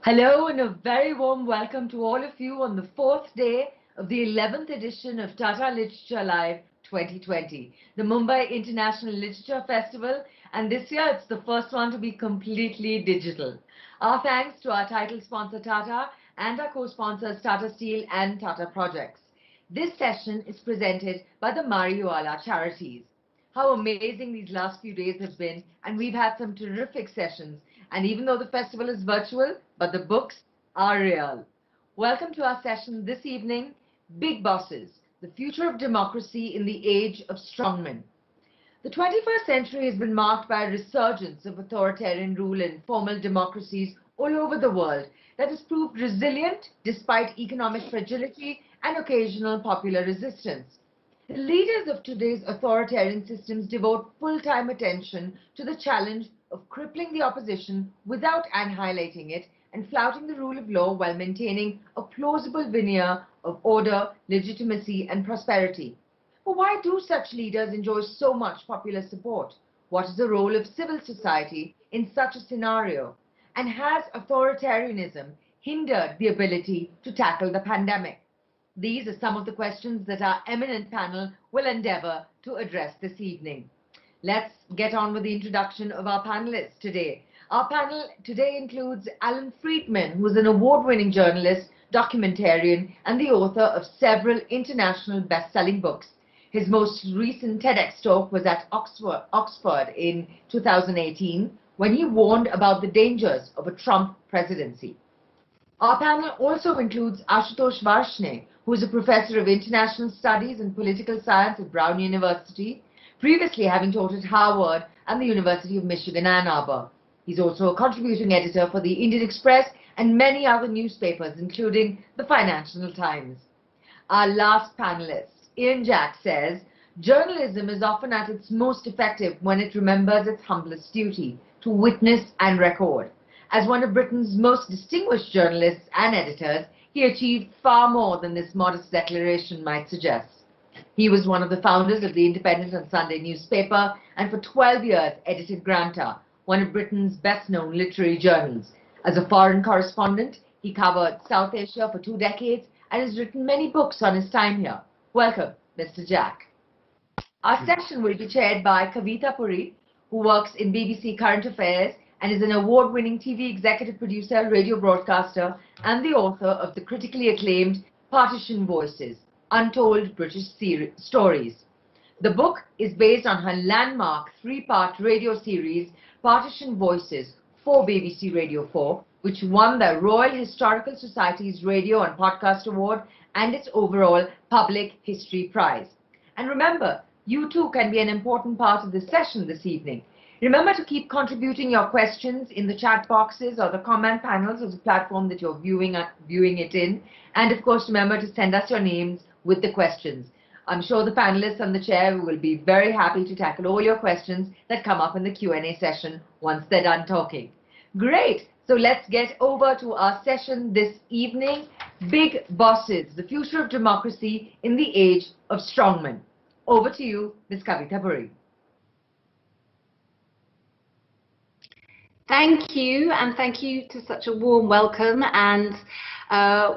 Hello and a very warm welcome to all of you on the fourth day of the 11th edition of Tata Literature Live 2020, the Mumbai International Literature Festival, and this year it's the first one to be completely digital. Our thanks to our title sponsor Tata and our co-sponsors Tata Steel and Tata Projects. This session is presented by the Mariwala Charities. How amazing these last few days have been, and we've had some terrific sessions. And even though the festival is virtual, but the books are real. Welcome to our session this evening, Big Bosses, the future of democracy in the age of strongmen. The 21st century has been marked by a resurgence of authoritarian rule in formal democracies all over the world that has proved resilient despite economic fragility and occasional popular resistance. The leaders of today's authoritarian systems devote full-time attention to the challenge of crippling the opposition without annihilating it and flouting the rule of law while maintaining a plausible veneer of order, legitimacy, and prosperity. But why do such leaders enjoy so much popular support? What is the role of civil society in such a scenario? And has authoritarianism hindered the ability to tackle the pandemic? These are some of the questions that our eminent panel will endeavor to address this evening. Let's get on with the introduction of our panelists today. Our panel today includes Alan Friedman, who is an award-winning journalist, documentarian, and the author of several international best-selling books. His most recent TEDx talk was at Oxford in 2018, when he warned about the dangers of a Trump presidency. Our panel also includes Ashutosh Varshney, who is a professor of international studies and political science at Brown University, previously having taught at Harvard and the University of Michigan, Ann Arbor. He's also a contributing editor for the Indian Express and many other newspapers, including the Financial Times. Our last panelist, Ian Jack, says, journalism is often at its most effective when it remembers its humblest duty, to witness and record. As one of Britain's most distinguished journalists and editors, he achieved far more than this modest declaration might suggest. He was one of the founders of the Independent on Sunday newspaper and for 12 years edited Granta, one of Britain's best-known literary journals. As a foreign correspondent, he covered South Asia for 2 decades and has written many books on his time here. Welcome, Mr. Jack. Our session will be chaired by Kavita Puri, who works in BBC Current Affairs and is an award-winning TV executive producer, radio broadcaster, and the author of the critically acclaimed Partition Voices, Untold British Stories. The book is based on her landmark 3-part radio series, Partition Voices, for BBC Radio 4, which won the Royal Historical Society's Radio and Podcast Award and its overall Public History Prize. And remember, you too can be an important part of this session this evening. Remember to keep contributing your questions in the chat boxes or the comment panels of the platform that you're viewing it in. And of course, remember to send us your names with the questions. I'm sure the panelists and the chair will be very happy to tackle all your questions that come up in the Q&A session once they're done talking. Great! So let's get over to our session this evening, Big Bosses, the future of democracy in the age of strongmen. Over to you, Ms. Kavita Puri. Thank you, and thank you to such a warm welcome, and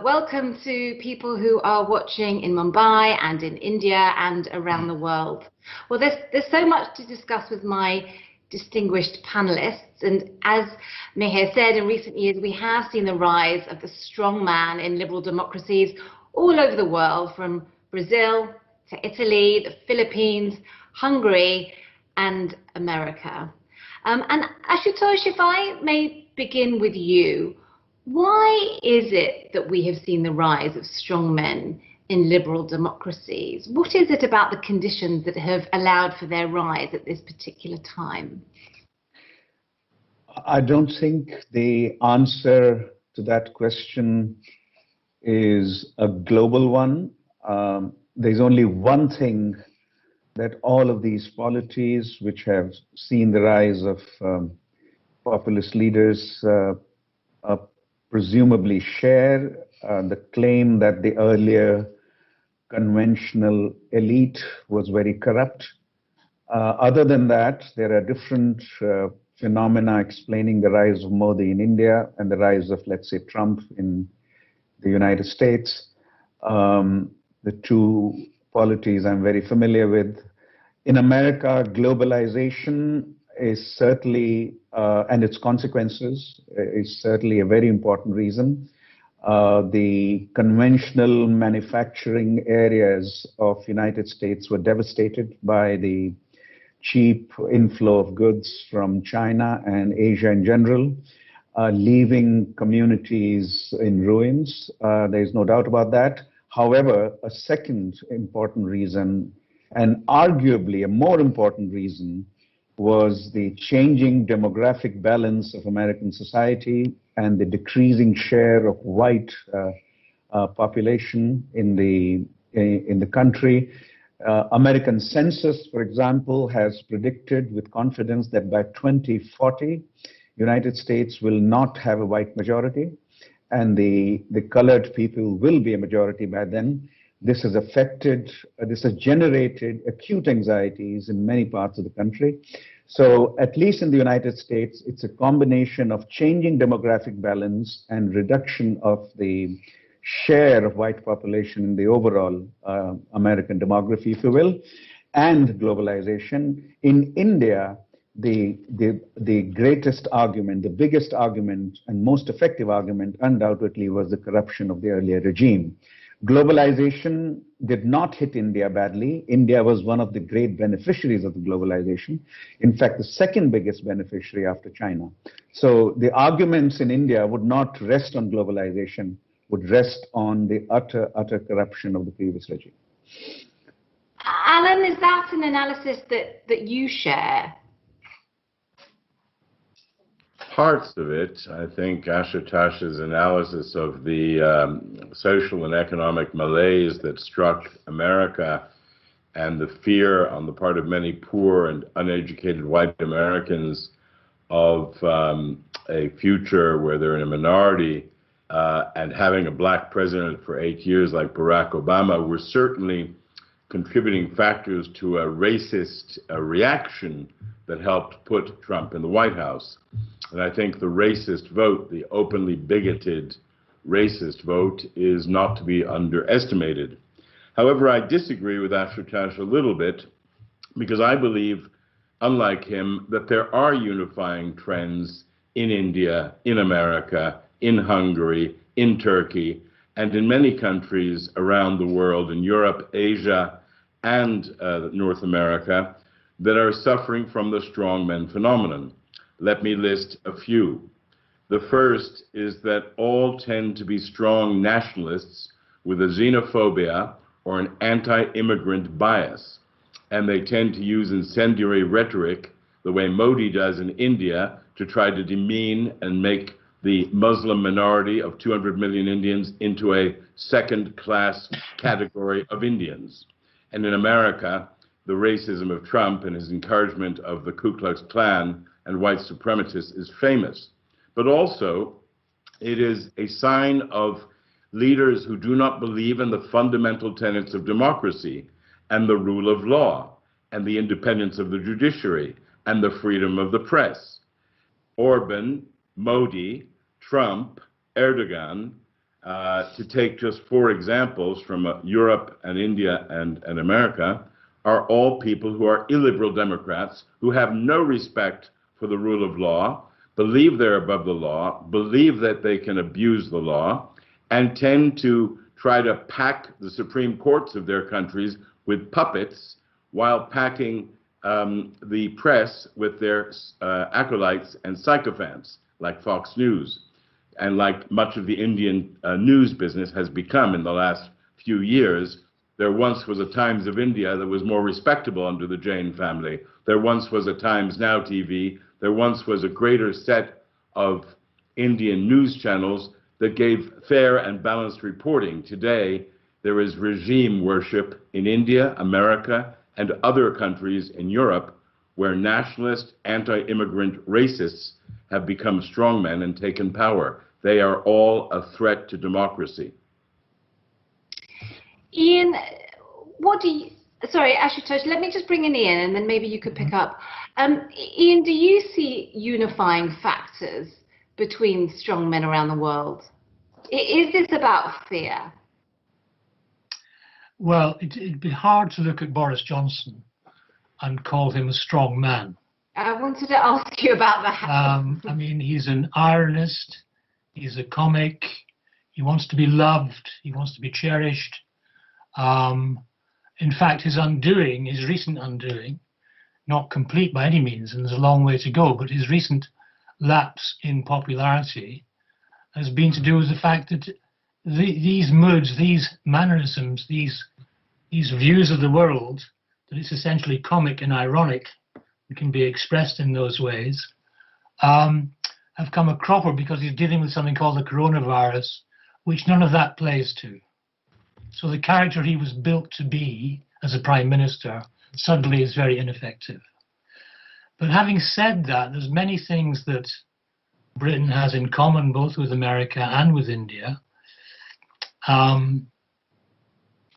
welcome to people who are watching in Mumbai and in India and around the world. Well, there's so much to discuss with my distinguished panelists, and as Mihir said, in recent years we have seen the rise of the strong man in liberal democracies all over the world, from Brazil to Italy, the Philippines, Hungary, and America. And Ashutosh, if I may begin with you, why is it that we have seen the rise of strong men in liberal democracies? What is it about the conditions that have allowed for their rise at this particular time? I don't think the answer to that question is a global one. There's only one thing that all of these polities, which have seen the rise of populist leaders, presumably share, the claim that the earlier conventional elite was very corrupt. Other than that, there are different phenomena explaining the rise of Modi in India and the rise of, let's say, Trump in the United States. The two polities I'm very familiar with. In America, globalization is certainly, and its consequences, is certainly a very important reason. The conventional manufacturing areas of United States were devastated by the cheap inflow of goods from China and Asia in general, leaving communities in ruins. There's no doubt about that. However, a second important reason, and arguably a more important reason, was the changing demographic balance of American society and the decreasing share of white population in the country. American census, for example, has predicted with confidence that by 2040, United States will not have a white majority, and the colored people will be a majority by then. This has generated acute anxieties in many parts of the country. So at least in the United States, it's a combination of changing demographic balance and reduction of the share of white population in the overall American demography, if you will, and globalization. In India, the greatest argument, the biggest argument, and most effective argument, undoubtedly, was the corruption of the earlier regime. Globalization did not hit India badly. India was one of the great beneficiaries of the globalization. In fact, the second biggest beneficiary after China. So the arguments in India would not rest on globalization, would rest on the utter corruption of the previous regime. Alan, is that an analysis that you share? Parts of it. I think Ashutosh's analysis of the social and economic malaise that struck America and the fear on the part of many poor and uneducated white Americans of a future where they're in a minority and having a black president for 8 years like Barack Obama were certainly contributing factors to a racist reaction that helped put Trump in the White House. And I think the racist vote, the openly bigoted racist vote, is not to be underestimated. However, I disagree with Ashutosh a little bit because I believe, unlike him, that there are unifying trends in India, in America, in Hungary, in Turkey, and in many countries around the world, in Europe, Asia, and North America, that are suffering from the strongmen phenomenon. Let me list a few. The first is that all tend to be strong nationalists with a xenophobia or an anti-immigrant bias, and they tend to use incendiary rhetoric the way Modi does in India to try to demean and make the Muslim minority of 200 million Indians into a second-class category of Indians. And in America, the racism of Trump and his encouragement of the Ku Klux Klan and white supremacists is famous. But also, it is a sign of leaders who do not believe in the fundamental tenets of democracy and the rule of law and the independence of the judiciary and the freedom of the press. Orban, Modi, Trump, Erdogan, to take just 4 examples from Europe and India and America, are all people who are illiberal Democrats who have no respect for the rule of law, believe they're above the law, believe that they can abuse the law, and tend to try to pack the Supreme Courts of their countries with puppets while packing the press with their acolytes and sycophants, like Fox News, and like much of the Indian news business has become in the last few years. There once was a Times of India that was more respectable under the Jain family. There once was a Times Now TV. There once was a greater set of Indian news channels that gave fair and balanced reporting. Today, there is regime worship in India, America, and other countries in Europe where nationalist, anti-immigrant racists have become strongmen and taken power. They are all a threat to democracy. Ian, what do Sorry, Ashutosh, let me just bring in Ian and then maybe you could pick up. Ian, do you see unifying factors between strong men around the world? Is this about fear? Well, it'd be hard to look at Boris Johnson and call him a strong man. I wanted to ask you about that. I mean, he's an ironist, he's a comic, he wants to be loved, he wants to be cherished. In fact, his recent undoing, not complete by any means, and there's a long way to go, but his recent lapse in popularity has been to do with the fact that these moods, these mannerisms, these views of the world, that it's essentially comic and ironic, and can be expressed in those ways, have come a cropper because he's dealing with something called the coronavirus, which none of that plays to. So the character he was built to be as a prime minister suddenly is very ineffective. But having said that, there's many things that Britain has in common, both with America and with India. And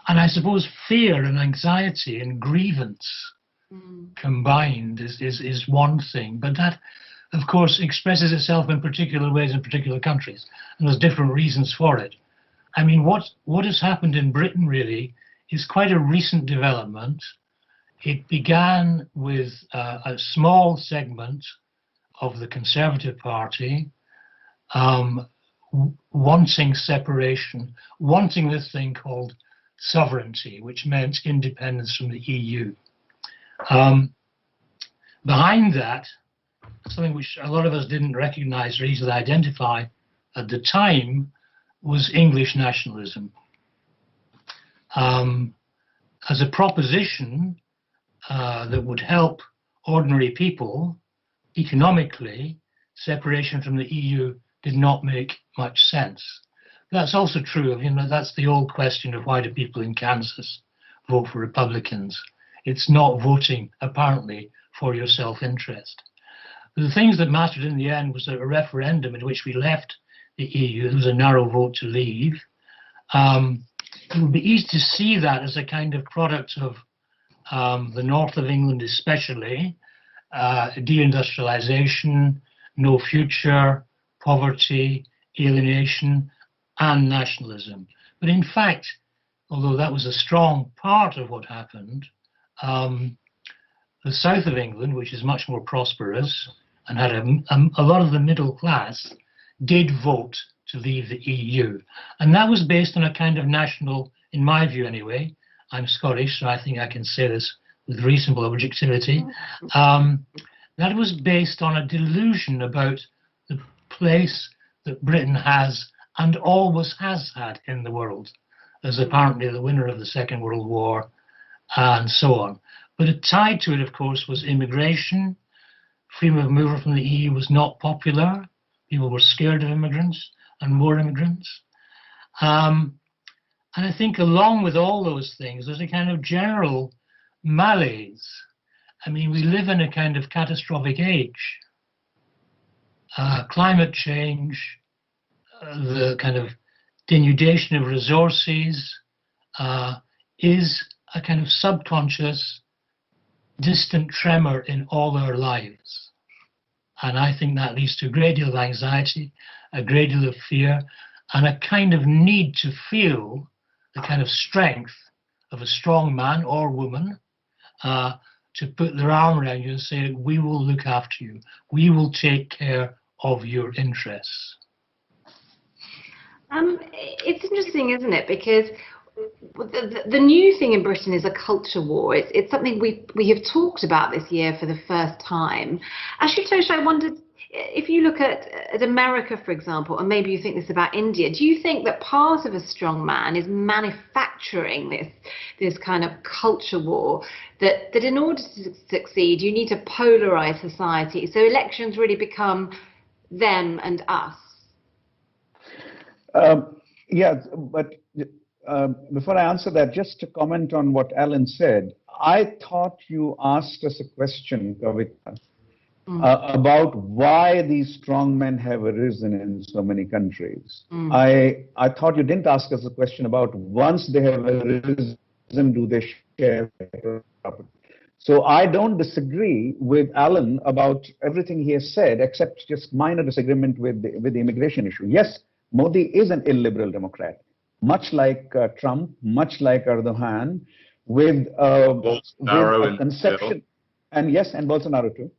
I suppose fear and anxiety and grievance combined is one thing. But that, of course, expresses itself in particular ways in particular countries. And there's different reasons for it. I mean, what has happened in Britain really is quite a recent development. It began with a small segment of the Conservative Party wanting separation, wanting this thing called sovereignty, which meant independence from the EU. Behind that, something which a lot of us didn't recognize or easily identify at the time, was English nationalism. As a proposition that would help ordinary people economically, separation from the EU did not make much sense. That's also true of, that's the old question of why do people in Kansas vote for Republicans? It's not voting, apparently, for your self-interest. The things that mattered in the end was a referendum in which we left the EU. There was a narrow vote to leave. It would be easy to see that as a kind of product of the north of England especially, deindustrialization, no future, poverty, alienation, and nationalism. But in fact, although that was a strong part of what happened, the south of England, which is much more prosperous and had a lot of the middle class, did vote to leave the EU. And that was based on a kind of national, in my view anyway, I'm Scottish, so I think I can say this with reasonable objectivity, that was based on a delusion about the place that Britain has and always has had in the world, as apparently the winner of the Second World War and so on. But tied to it, of course, was immigration. Freedom of movement from the EU was not popular. People were scared of immigrants and more immigrants. And I think along with all those things, there's a kind of general malaise. I mean, we live in a kind of catastrophic age. Climate change, the kind of denudation of resources is a kind of subconscious, distant tremor in all our lives. And I think that leads to a great deal of anxiety, a great deal of fear, and a kind of need to feel the kind of strength of a strong man or woman to put their arm around you and say, we will look after you. We will take care of your interests. It's interesting, isn't it? Because the new thing in Britain is a culture war. It's something we have talked about this year for the first time. Ashutosh, I wondered, if you look at America, for example, and maybe you think this about India, do you think that part of a strong man is manufacturing this kind of culture war, that in order to succeed, you need to polarize society, so elections really become them and us? Yeah, but before I answer that, just to comment on what Alan said, I thought you asked us a question, Kavita, about why these strong men have arisen in so many countries. I thought you didn't ask us a question about once they have arisen, do they share property. So I don't disagree with Alan about everything he has said, except just minor disagreement with the immigration issue. Yes, Modi is an illiberal Democrat, much like Trump, much like Erdogan, with a conception, and yes, and Bolsonaro too.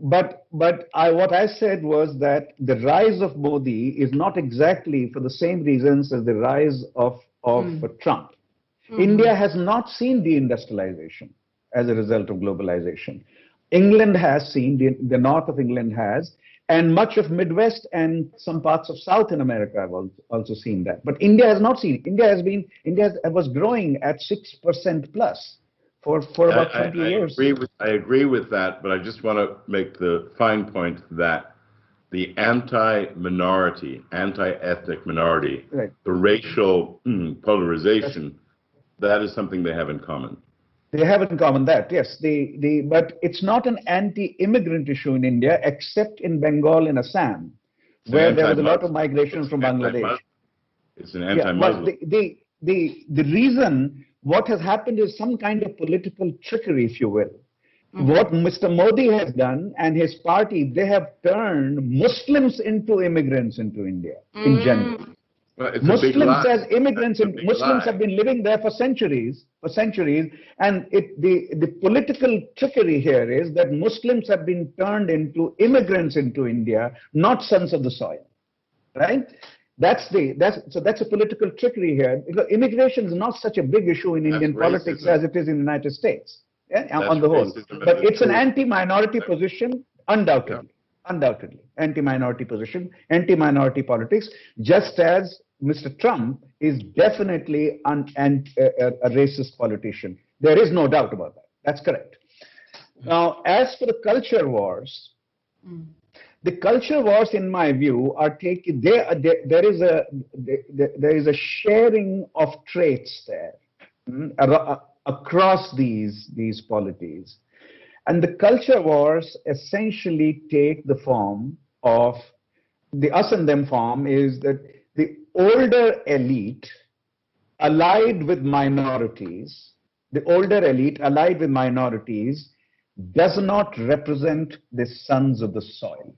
But what I said was that the rise of Modi is not exactly for the same reasons as the rise of Trump. India has not seen deindustrialization as a result of globalization. England has seen, the north of England has, and much of Midwest and some parts of South in America have also seen that. But India has not seen it. India was growing at 6% plus for about 20 years. I agree with that, but I just want to make the fine point that the anti-minority, anti-ethnic minority, right, the racial polarization, that is something they have in common. They have in common that, yes. But it's not an anti-immigrant issue in India, except in Bengal and Assam, where there was a lot of migration from Bangladesh. It's an anti-Muslim. The reason, what has happened is some kind of political trickery, if you will. What Mr. Modi has done and his party, they have turned Muslims into immigrants into India in general. Well, Muslims as immigrants, and Muslims have been living there for centuries, and the political trickery here is that Muslims have been turned into immigrants into India, not sons of the soil, right? That's a political trickery here, because immigration is not such a big issue in Indian politics as it is in the United States, on the whole. But it's an anti-minority position, undoubtedly. Undoubtedly, anti-minority position, anti-minority politics, just as Mr. Trump is definitely a racist politician. There is no doubt about that. That's correct. Now, as for the culture wars, the culture wars, in my view, are taking. There is a sharing of traits there across these polities. And the culture wars essentially take the form of, the us and them form is that the older elite allied with minorities, does not represent the sons of the soil.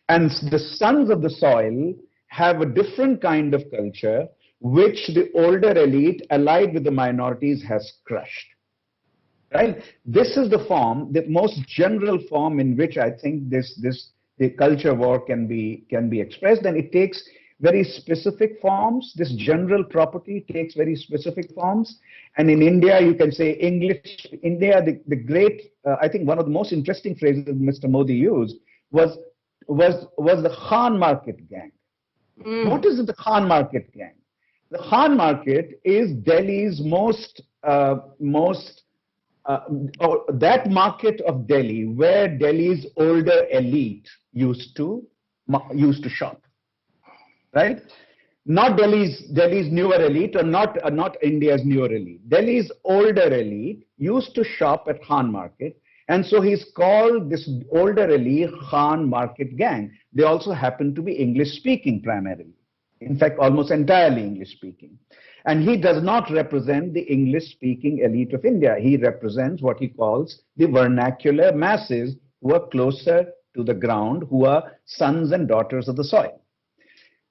And the sons of the soil have a different kind of culture, which the older elite allied with the minorities has crushed. Right? This is the form, the most general form in which I think the culture war can be expressed, and it takes very specific forms. This general property takes very specific forms, and in India, you can say the great. I think one of the most interesting phrases Mr. Modi used was the Khan market gang. What is the Khan market gang? The Khan market is Delhi's that market of Delhi where Delhi's older elite used to shop, right? Not Delhi's newer elite, or not India's newer elite. Delhi's older elite used to shop at Khan Market, and so he's called this older elite Khan Market gang. They also happen to be English speaking primarily. In fact, almost entirely English speaking. And he does not represent the English-speaking elite of India. He represents what he calls the vernacular masses who are closer to the ground, who are sons and daughters of the soil.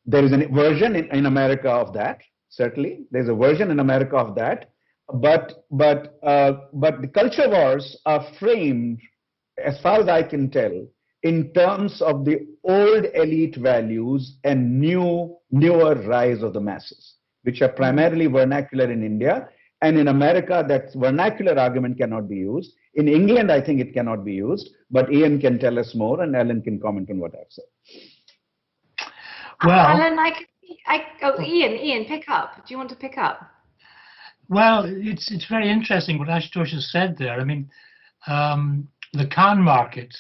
There is a version in America of that, certainly. There's a version in America of that. But the culture wars are framed, as far as I can tell, in terms of the old elite values and newer rise of the masses, which are primarily vernacular in India. And in America, that vernacular argument cannot be used. In England, I think it cannot be used, but Ian can tell us more, and Alan can comment on what I've said. Well, Alan, Ian, pick up. Do you want to pick up? Well, it's very interesting what Ashutosh has said there. I mean, the Khan market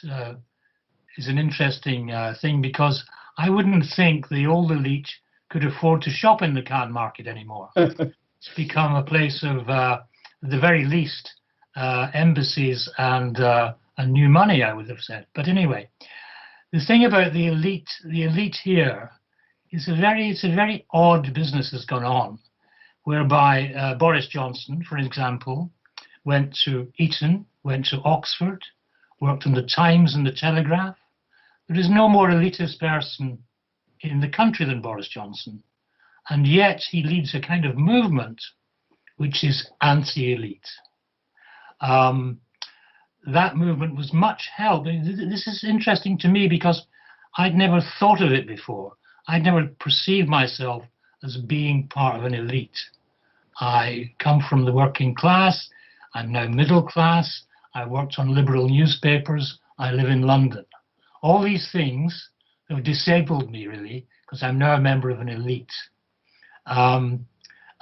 is an interesting thing, because I wouldn't think the old elite could afford to shop in the Khan market anymore. It's become a place of, at the very least, embassies and new money, I would have said. But anyway, the thing about the elite here is it's a very odd business has gone on, whereby Boris Johnson, for example, went to Eton, went to Oxford, worked on the Times and the Telegraph. There is no more elitist person in the country than Boris Johnson, and yet he leads a kind of movement which is anti-elite. That movement was much held. This is interesting to me because I'd never thought of it before. I'd never perceived myself as being part of an elite. I come from the working class. I'm now middle class. I worked on liberal newspapers. I live in London. All these things have disabled me, really, because I'm now a member of an elite. And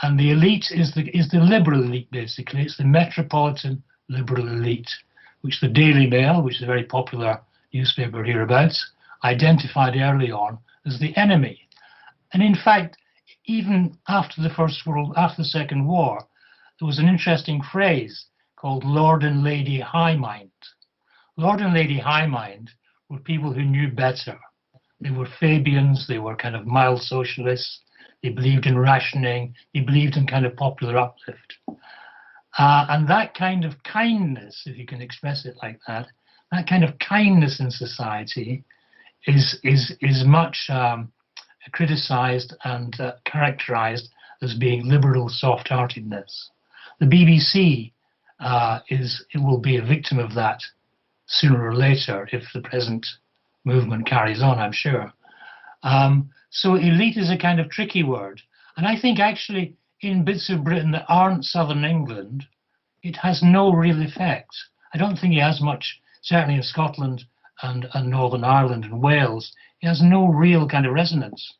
the elite is the liberal elite, basically. It's the metropolitan liberal elite, which the Daily Mail, which is a very popular newspaper hereabouts, identified early on as the enemy. And in fact, even after the Second War, there was an interesting phrase called Lord and Lady High Mind. Lord and Lady High Mind were people who knew better. They were Fabians, they were kind of mild socialists, they believed in rationing, they believed in kind of popular uplift. And that kind of kindness, if you can express it like that, that kind of kindness in society is much criticized and characterized as being liberal soft-heartedness. The BBC it will be a victim of that sooner or later if the present movement carries on, I'm sure. So elite is a kind of tricky word. And I think actually in bits of Britain that aren't southern England, it has no real effect. I don't think it has much, certainly in Scotland and Northern Ireland and Wales, it has no real kind of resonance,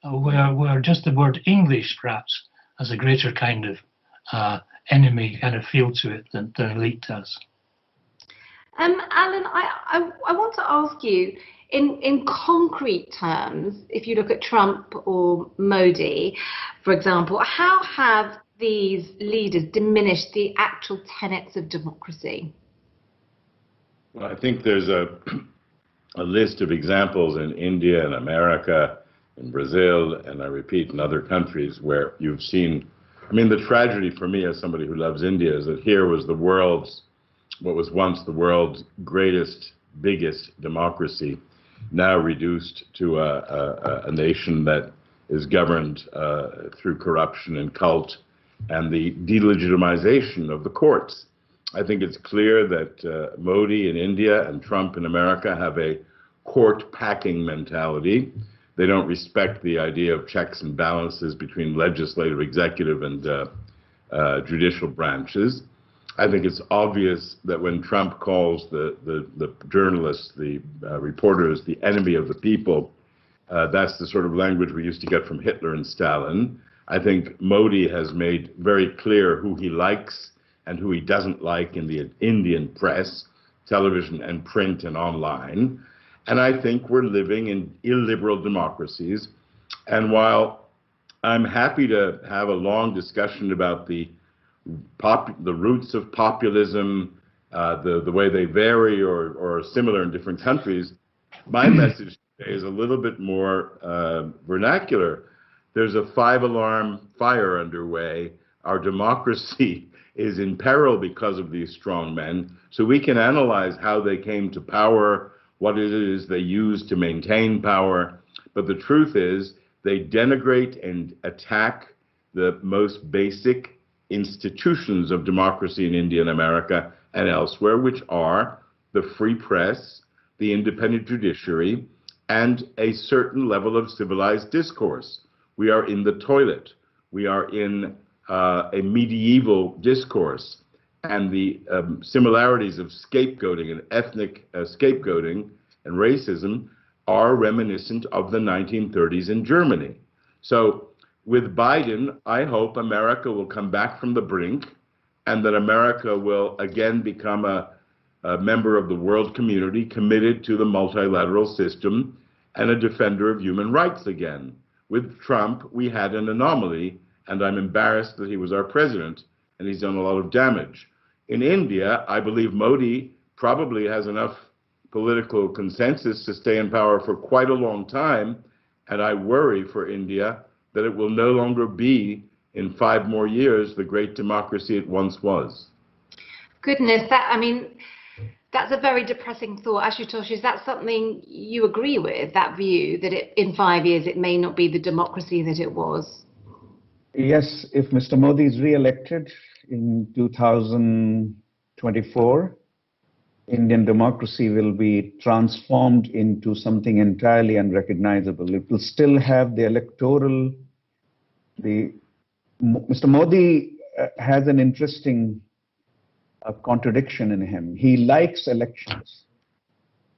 where just the word English perhaps has a greater kind of enemy kind of feel to it than elite does. Alan, I want to ask you, in concrete terms, if you look at Trump or Modi, for example, how have these leaders diminished the actual tenets of democracy? Well, I think there's a list of examples in India and America, in Brazil, and I repeat, in other countries where you've seen, I mean, the tragedy for me as somebody who loves India is that here was what was once the world's greatest, biggest democracy, now reduced to a nation that is governed through corruption and cult and the delegitimization of the courts. I think it's clear that Modi in India and Trump in America have a court-packing mentality. They don't respect the idea of checks and balances between legislative, executive, and judicial branches. I think it's obvious that when Trump calls the journalists, the reporters, the enemy of the people, that's the sort of language we used to get from Hitler and Stalin. I think Modi has made very clear who he likes and who he doesn't like in the Indian press, television and print and online. And I think we're living in illiberal democracies. And while I'm happy to have a long discussion about the roots of populism, the way they vary or are similar in different countries, my message today is a little bit more vernacular. There's a 5-alarm fire underway. Our democracy is in peril because of these strong men. So we can analyze how they came to power, what it is they use to maintain power. But the truth is they denigrate and attack the most basic institutions of democracy in India and America and elsewhere, which are the free press, the independent judiciary, and a certain level of civilized discourse. We are in the toilet. We are in a medieval discourse. And the similarities of scapegoating and ethnic scapegoating and racism are reminiscent of the 1930s in Germany. So with Biden, I hope America will come back from the brink and that America will again become a member of the world community committed to the multilateral system and a defender of human rights again. With Trump, we had an anomaly, and I'm embarrassed that he was our president, and he's done a lot of damage. In India, I believe Modi probably has enough political consensus to stay in power for quite a long time, and I worry for India that it will no longer be in 5 more years the great democracy it once was. Goodness, that's a very depressing thought. Ashutosh, is that something you agree with, that view, that in 5 years it may not be the democracy that it was? Yes, if Mr. Modi is re-elected in 2024, Indian democracy will be transformed into something entirely unrecognizable. It will still have the electoral. Mr. Modi has an interesting contradiction in him. He likes elections,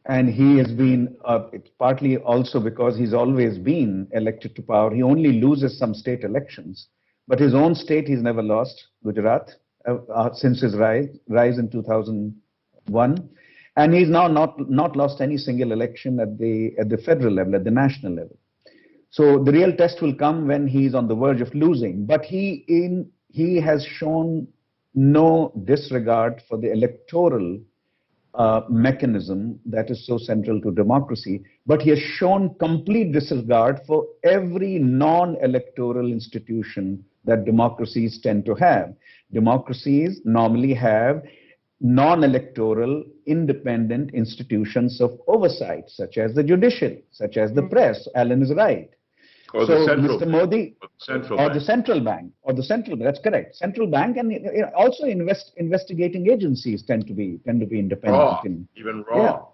and he has been, it's partly also because he's always been elected to power. He only loses some state elections, but his own state he's never lost, Gujarat, since his rise in 2001. And he's now not lost any single election at the federal level, at the national level. So the real test will come when he's on the verge of losing. But he has shown no disregard for the electoral mechanism that is so central to democracy, but he has shown complete disregard for every non-electoral institution that democracies tend to have. Democracies normally have non-electoral, independent institutions of oversight, such as the judiciary, such as the press. Alan is right. Or so the central, Mr. Modi, or the central bank, that's correct. Central bank, and also investigating agencies tend to be independent. Raw, even raw.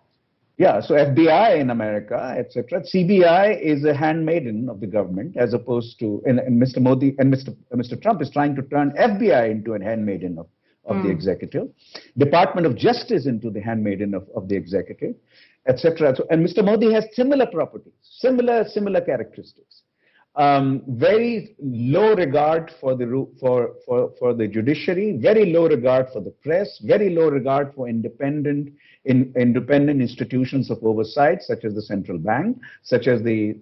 Yeah. So FBI in America, etc. CBI is a handmaiden of the government, as opposed to, and Mr. Modi and Mr. Trump is trying to turn FBI into a handmaiden of the executive, Department of Justice into the handmaiden of the executive, etc. So, and Mr. Modi has similar properties, similar characteristics. Very low regard for the judiciary, very low regard for the press, very low regard for independent institutions of oversight, such as the central bank, such as the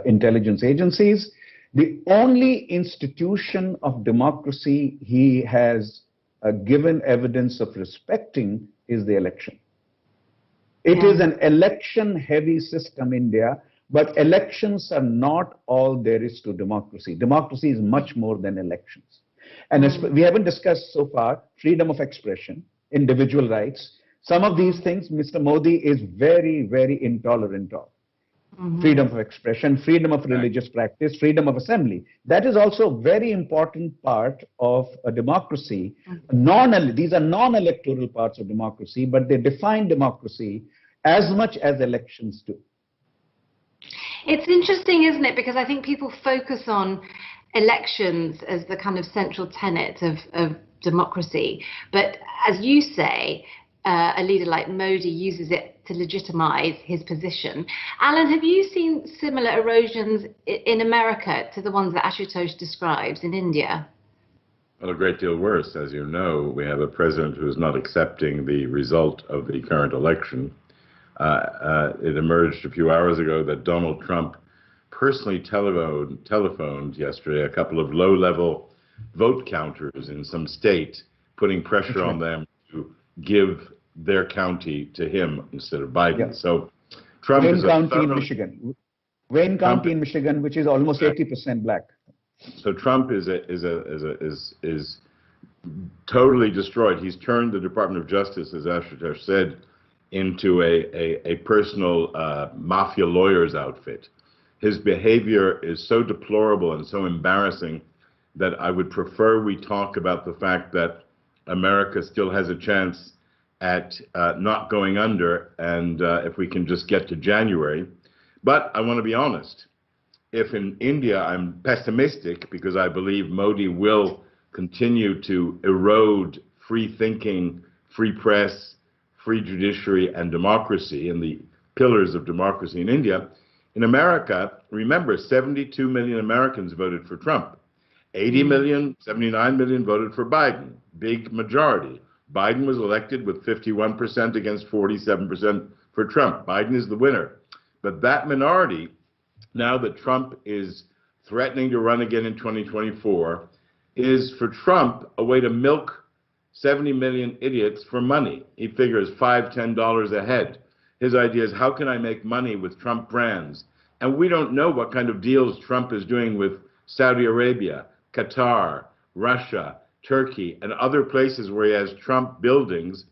intelligence agencies. The only institution of democracy he has given evidence of respecting is the election. It is an election-heavy system, India, but elections are not all there is to democracy. Democracy is much more than elections. And we haven't discussed so far freedom of expression, individual rights. Some of these things Mr. Modi is very, very intolerant of. Freedom of expression, freedom of religious practice, freedom of assembly. That is also a very important part of a democracy. These are non-electoral parts of democracy, but they define democracy as much as elections do. It's interesting, isn't it? Because I think people focus on elections as the kind of central tenet of democracy. But as you say, a leader like Modi uses it to legitimize his position. Alan, have you seen similar erosions in America to the ones that Ashutosh describes in India? Well, a great deal worse. As you know, we have a president who is not accepting the result of the current election. It emerged a few hours ago that Donald Trump personally telephoned yesterday a couple of low-level vote counters in some state, putting pressure on them to give their county to him instead of Biden. Yeah. So Trump is Wayne County in Michigan, which is almost 80% black. So Trump is totally destroyed. He's turned the Department of Justice, as Ashutosh said, into a personal mafia lawyer's outfit. His behavior is so deplorable and so embarrassing that I would prefer we talk about the fact that America still has a chance at not going under, and if we can just get to January. But I want to be honest. If in India I'm pessimistic because I believe Modi will continue to erode free thinking, free press, free judiciary, and democracy, and the pillars of democracy in India. In America, remember, 72 million Americans voted for Trump. 80 million, 79 million voted for Biden. Big majority. Biden was elected with 51% against 47% for Trump. Biden is the winner. But that minority, now that Trump is threatening to run again in 2024, is for Trump a way to milk 70 million idiots for money. He figures $5, $10 a head. His idea is, how can I make money with Trump brands? And we don't know what kind of deals Trump is doing with Saudi Arabia, Qatar, Russia, Turkey, and other places where he has Trump buildings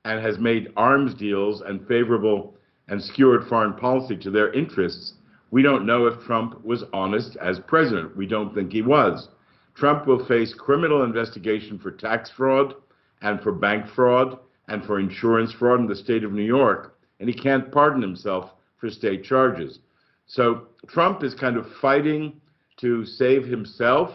and has made arms deals and favorable and skewered foreign policy to their interests, we don't know if Trump was honest as president. We don't think he was. Trump will face criminal investigation for tax fraud and for bank fraud and for insurance fraud in the state of New York, and he can't pardon himself for state charges. So Trump is kind of fighting to save himself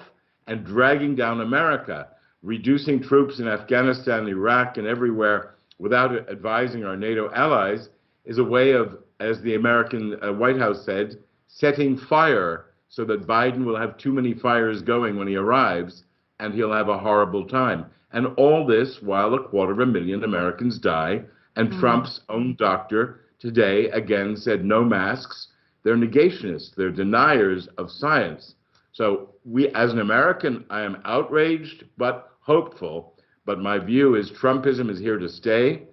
and dragging down America. Reducing troops in Afghanistan, Iraq, and everywhere without advising our NATO allies is a way of, as the American White House said, setting fire so that Biden will have too many fires going when he arrives and he'll have a horrible time. And all this while 250,000 Americans die, and Trump's own doctor today again said no masks. They're negationists. They're deniers of science. So we, as an American, I am outraged but hopeful. But my view is Trumpism is here to stay.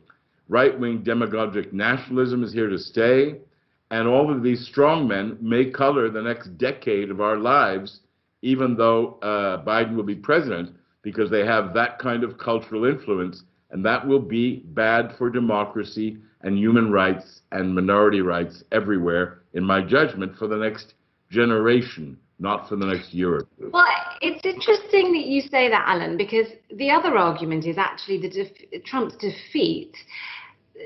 Right-wing demagogic nationalism is here to stay. And all of these strongmen may color the next decade of our lives, even though Biden will be president, because they have that kind of cultural influence. And that will be bad for democracy and human rights and minority rights everywhere, in my judgment, for the next generation, not for the next year or two. Well, it's interesting that you say that, Alan, because the other argument is actually that Trump's defeat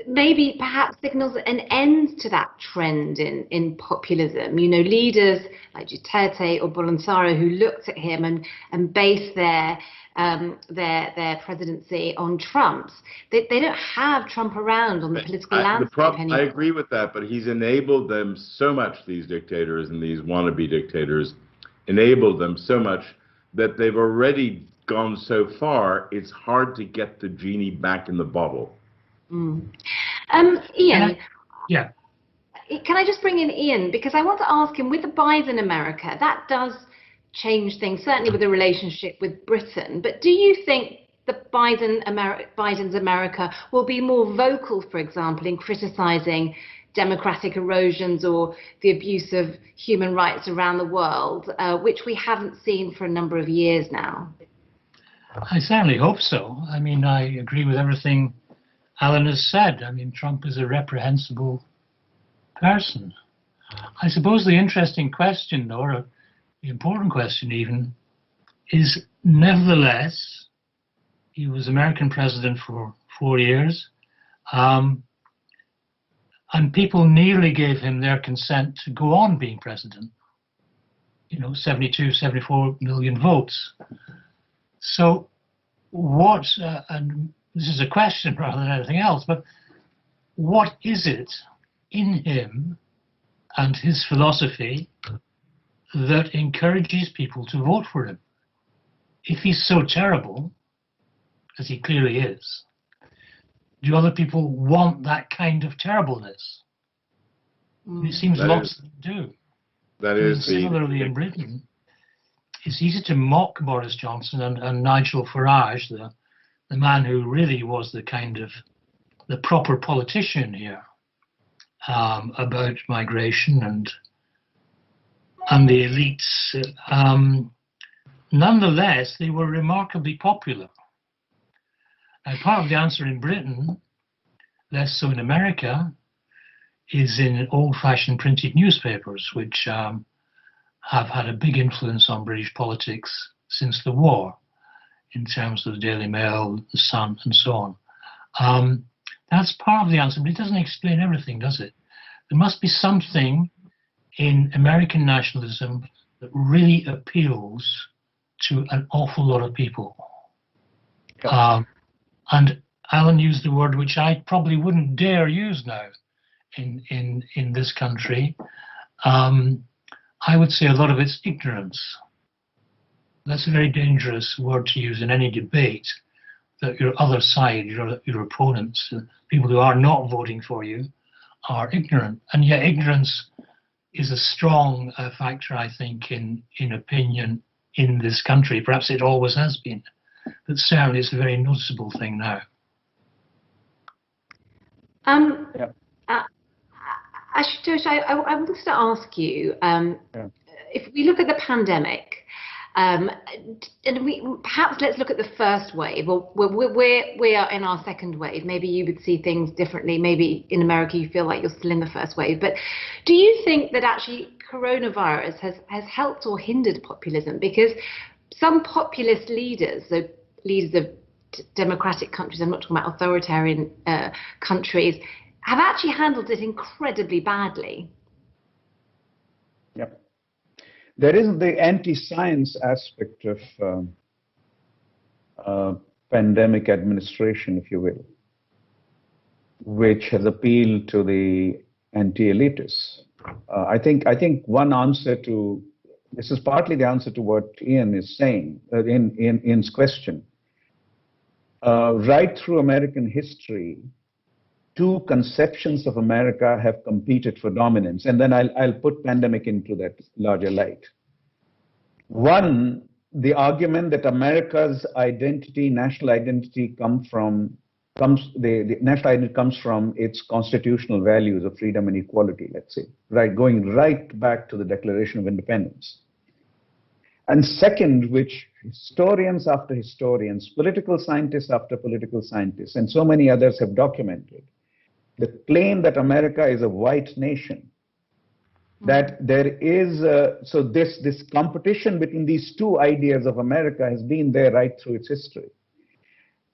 maybe perhaps signals an end to that trend in populism. You know, leaders like Duterte or Bolsonaro who looked at him and based their presidency on Trump's. They don't have Trump around on the political landscape anymore. I agree with that, but he's enabled them so much, these dictators and these wannabe dictators, enabled them so much that they've already gone so far, it's hard to get the genie back in the bottle. Ian, yeah. Can I just bring in Ian, because I want to ask him, with the Biden America, that does change things, certainly with the relationship with Britain, but do you think the Biden's America will be more vocal, for example, in criticizing democratic erosions or the abuse of human rights around the world, which we haven't seen for a number of years now? I certainly hope so. I mean, I agree with everything Alan has said. I mean, Trump is a reprehensible person. I suppose the interesting question, though, or the important question even, is nevertheless, he was American president for 4 years, and people nearly gave him their consent to go on being president. You know, 72, 74 million votes. So what, and this is a question rather than anything else, but what is it in him and his philosophy that encourages people to vote for him? If he's so terrible, as he clearly is, do other people want that kind of terribleness? It seems lots do. That is similarly in Britain. It's easy to mock Boris Johnson and Nigel Farage, the man who really was the kind of the proper politician here, about migration and the elites. Nonetheless, they were remarkably popular. And part of the answer in Britain, less so in America, is in old-fashioned printed newspapers, which have had a big influence on British politics since the war, in terms of the Daily Mail, the Sun, and so on. That's part of the answer, but it doesn't explain everything, does it? There must be something in American nationalism that really appeals to an awful lot of people. And Alan used a word which I probably wouldn't dare use now in this country. I would say a lot of it's ignorance. That's a very dangerous word to use in any debate, that your other side, your opponents, people who are not voting for you, are ignorant. And yet ignorance is a strong factor, I think, in opinion in this country. Perhaps it always has been, but certainly it's a very noticeable thing now. Ashutosh, I wanted to ask you, if we look at the pandemic, And perhaps let's look at the first wave. Well, we are in our second wave. Maybe you would see things differently. Maybe in America you feel like you're still in the first wave. But do you think that actually coronavirus has helped or hindered populism? Because some populist leaders, so leaders of democratic countries, I'm not talking about authoritarian countries, have actually handled it incredibly badly. Yep. There is the anti-science aspect of pandemic administration, if you will, which has appealed to the anti-elitists. I think one answer to this is partly the answer to what Ian is saying in Ian's question. Right through American history, two conceptions of America have competed for dominance, and then I'll put pandemic into that larger light. One, the argument that America's identity, national identity, comes from its constitutional values of freedom and equality, let's say, right, going right back to the Declaration of Independence. And second, which historians after historians, political scientists after political scientists, and so many others have documented, the claim that America is a white nation, that there is, so this competition between these two ideas of America has been there right through its history.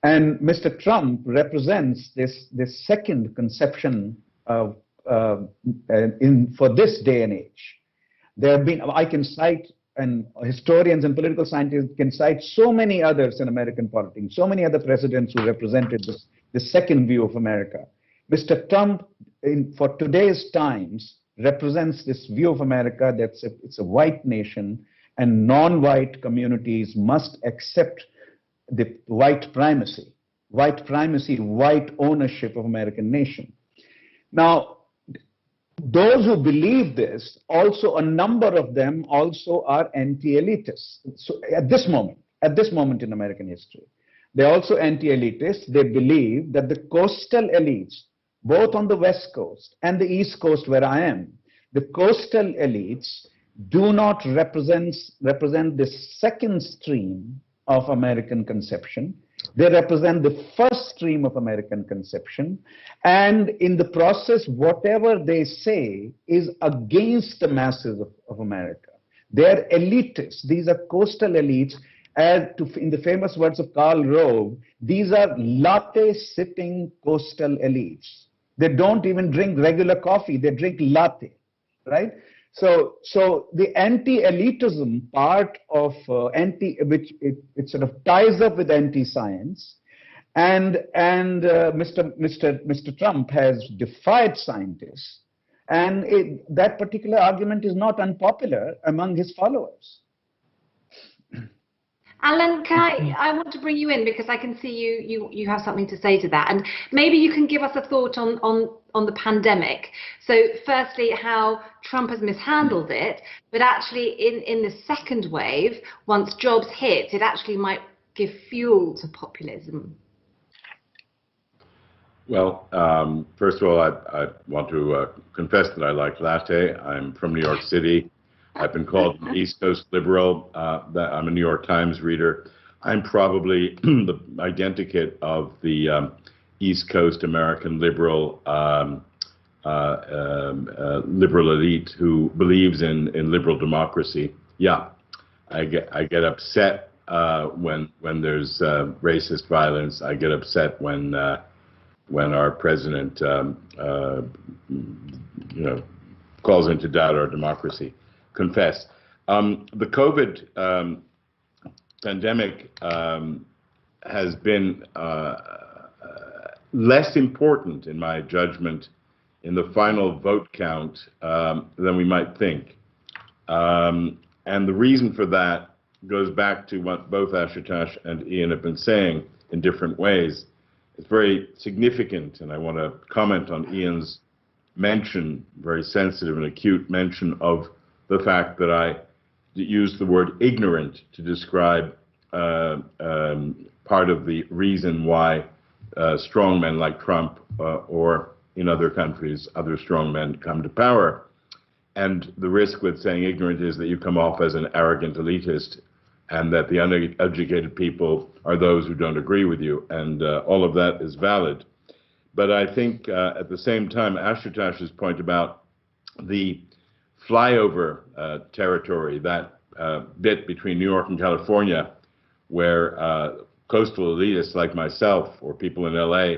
And Mr. Trump represents this second conception of, for this day and age. There have been, I can cite, and historians and political scientists can cite so many others in American politics, so many other presidents who represented this second view of America. Mr. Trump, for today's times, represents this view of America that it's a white nation and non-white communities must accept the white primacy, white ownership of American nation. Now, those who believe this, also a number of them also are anti-elitists. So at this moment in American history, they're also anti-elitists. They believe that the coastal elites, both on the West Coast and the East Coast where I am, the coastal elites do not represent the second stream of American conception. They represent the first stream of American conception. And in the process, whatever they say is against the masses of America. They're elitists. These are coastal elites. In the famous words of Karl Rove, these are latte-sipping coastal elites. They don't even drink regular coffee. They drink latte, right? So the anti-elitism part of which it sort of ties up with anti-science, and Mr. Trump has defied scientists, and that particular argument is not unpopular among his followers. Alan, I want to bring you in because I can see you have something to say to that, and maybe you can give us a thought on the pandemic. So firstly, how Trump has mishandled it, but actually in the second wave, once jobs hit, it actually might give fuel to populism. Well, first of all, I want to confess that I like latte. I'm from New York City. I've been called an East Coast liberal. I'm a New York Times reader. I'm probably the identikit of the East Coast American liberal liberal elite who believes in liberal democracy. Yeah, I get upset when there's racist violence. I get upset when our president calls into doubt our democracy. Confess. The COVID pandemic has been less important, in my judgment, in the final vote count than we might think. And the reason for that goes back to what both Ashutosh and Ian have been saying in different ways. It's very significant, and I want to comment on Ian's mention, very sensitive and acute mention of the fact that I used the word ignorant to describe part of the reason why strongmen like Trump or in other countries, other strongmen come to power. And the risk with saying ignorant is that you come off as an arrogant elitist and that the uneducated people are those who don't agree with you, and all of that is valid. But I think at the same time, Ashutosh's point about the flyover territory, that bit between New York and California, where coastal elitists like myself or people in LA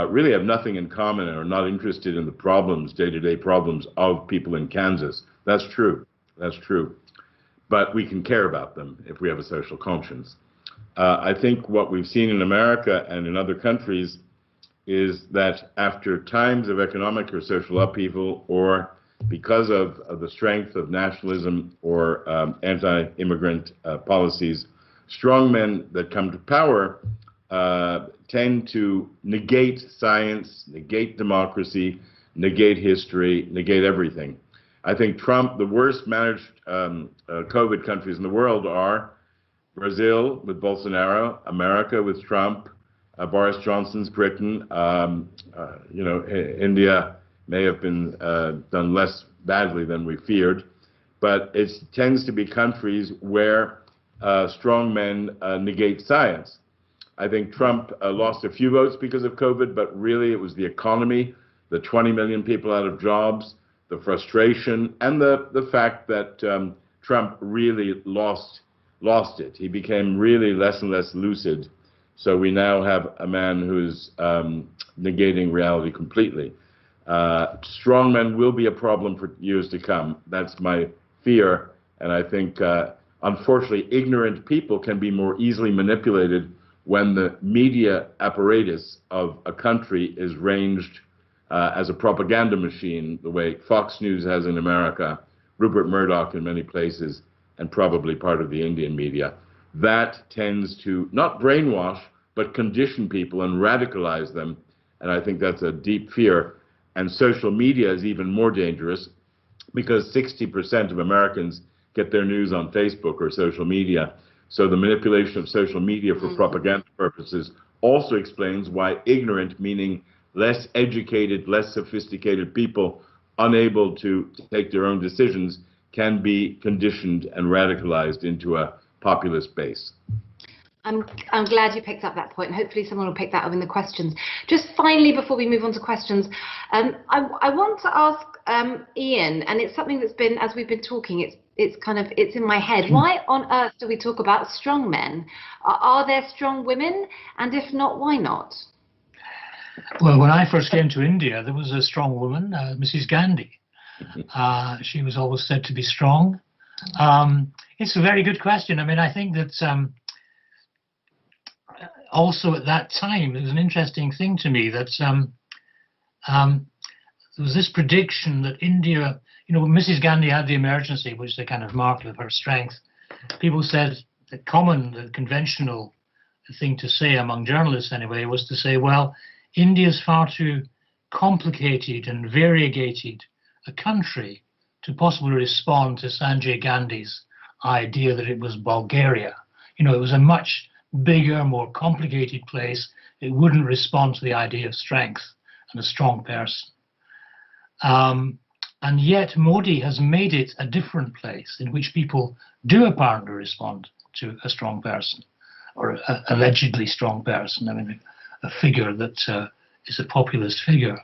really have nothing in common and are not interested in the problems, day-to-day problems of people in Kansas. That's true. That's true. But we can care about them if we have a social conscience. I think what we've seen in America and in other countries is that after times of economic or social upheaval, or because of the strength of nationalism or anti-immigrant policies, strongmen that come to power tend to negate science, negate democracy, negate history, negate everything. I think Trump, the worst managed COVID countries in the world are Brazil with Bolsonaro, America with Trump, Boris Johnson's Britain. India may have been done less badly than we feared, but it tends to be countries where strong men negate science. I think Trump lost a few votes because of COVID, but really it was the economy, the 20 million people out of jobs, the frustration, and the fact that Trump really lost it. He became really less and less lucid. So we now have a man who's negating reality completely. Strongmen will be a problem for years to come. That's my fear. And I think, unfortunately, ignorant people can be more easily manipulated when the media apparatus of a country is ranged as a propaganda machine, the way Fox News has in America, Rupert Murdoch in many places, and probably part of the Indian media. That tends to not brainwash, but condition people and radicalize them. And I think that's a deep fear. And social media is even more dangerous because 60% of Americans get their news on Facebook or social media. So the manipulation of social media for propaganda purposes also explains why ignorant, meaning less educated, less sophisticated people unable to take their own decisions, can be conditioned and radicalized into a populist base. I'm glad you picked up that point. Hopefully someone will pick that up in the questions. Just finally, before we move on to questions, I want to ask Ian, and it's something that's been, as we've been talking, it's in my head. Why on earth do we talk about strong men? Are there strong women? And if not, why not? Well, when I first came to India, there was a strong woman, Mrs. Gandhi. She was always said to be strong. It's a very good question. I mean, I think that also at that time, it was an interesting thing to me that there was this prediction that India, when Mrs. Gandhi had the emergency, which is a kind of mark of her strength, people said the conventional thing to say among journalists anyway was to say, well, India is far too complicated and variegated a country to possibly respond to Sanjay Gandhi's idea that it was Bulgaria. It was a much bigger, more complicated place. It wouldn't respond to the idea of strength and a strong person. And yet Modi has made it a different place in which people do apparently respond to a strong person, or a allegedly strong person. I mean, a figure that is a populist figure.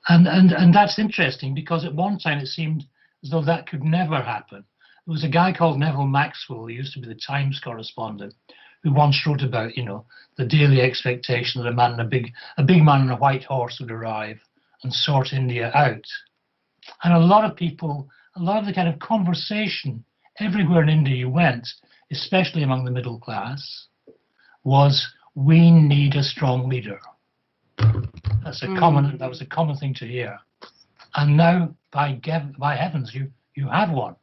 And that's interesting, because at one time it seemed as though that could never happen. There was a guy called Neville Maxwell, who used to be the Times correspondent, who once wrote about, the daily expectation that a big man on a white horse would arrive and sort India out. And a lot of the kind of conversation everywhere in India you went, especially among the middle class, was, we need a strong leader. That was a common thing to hear. And now, by heavens, you have one.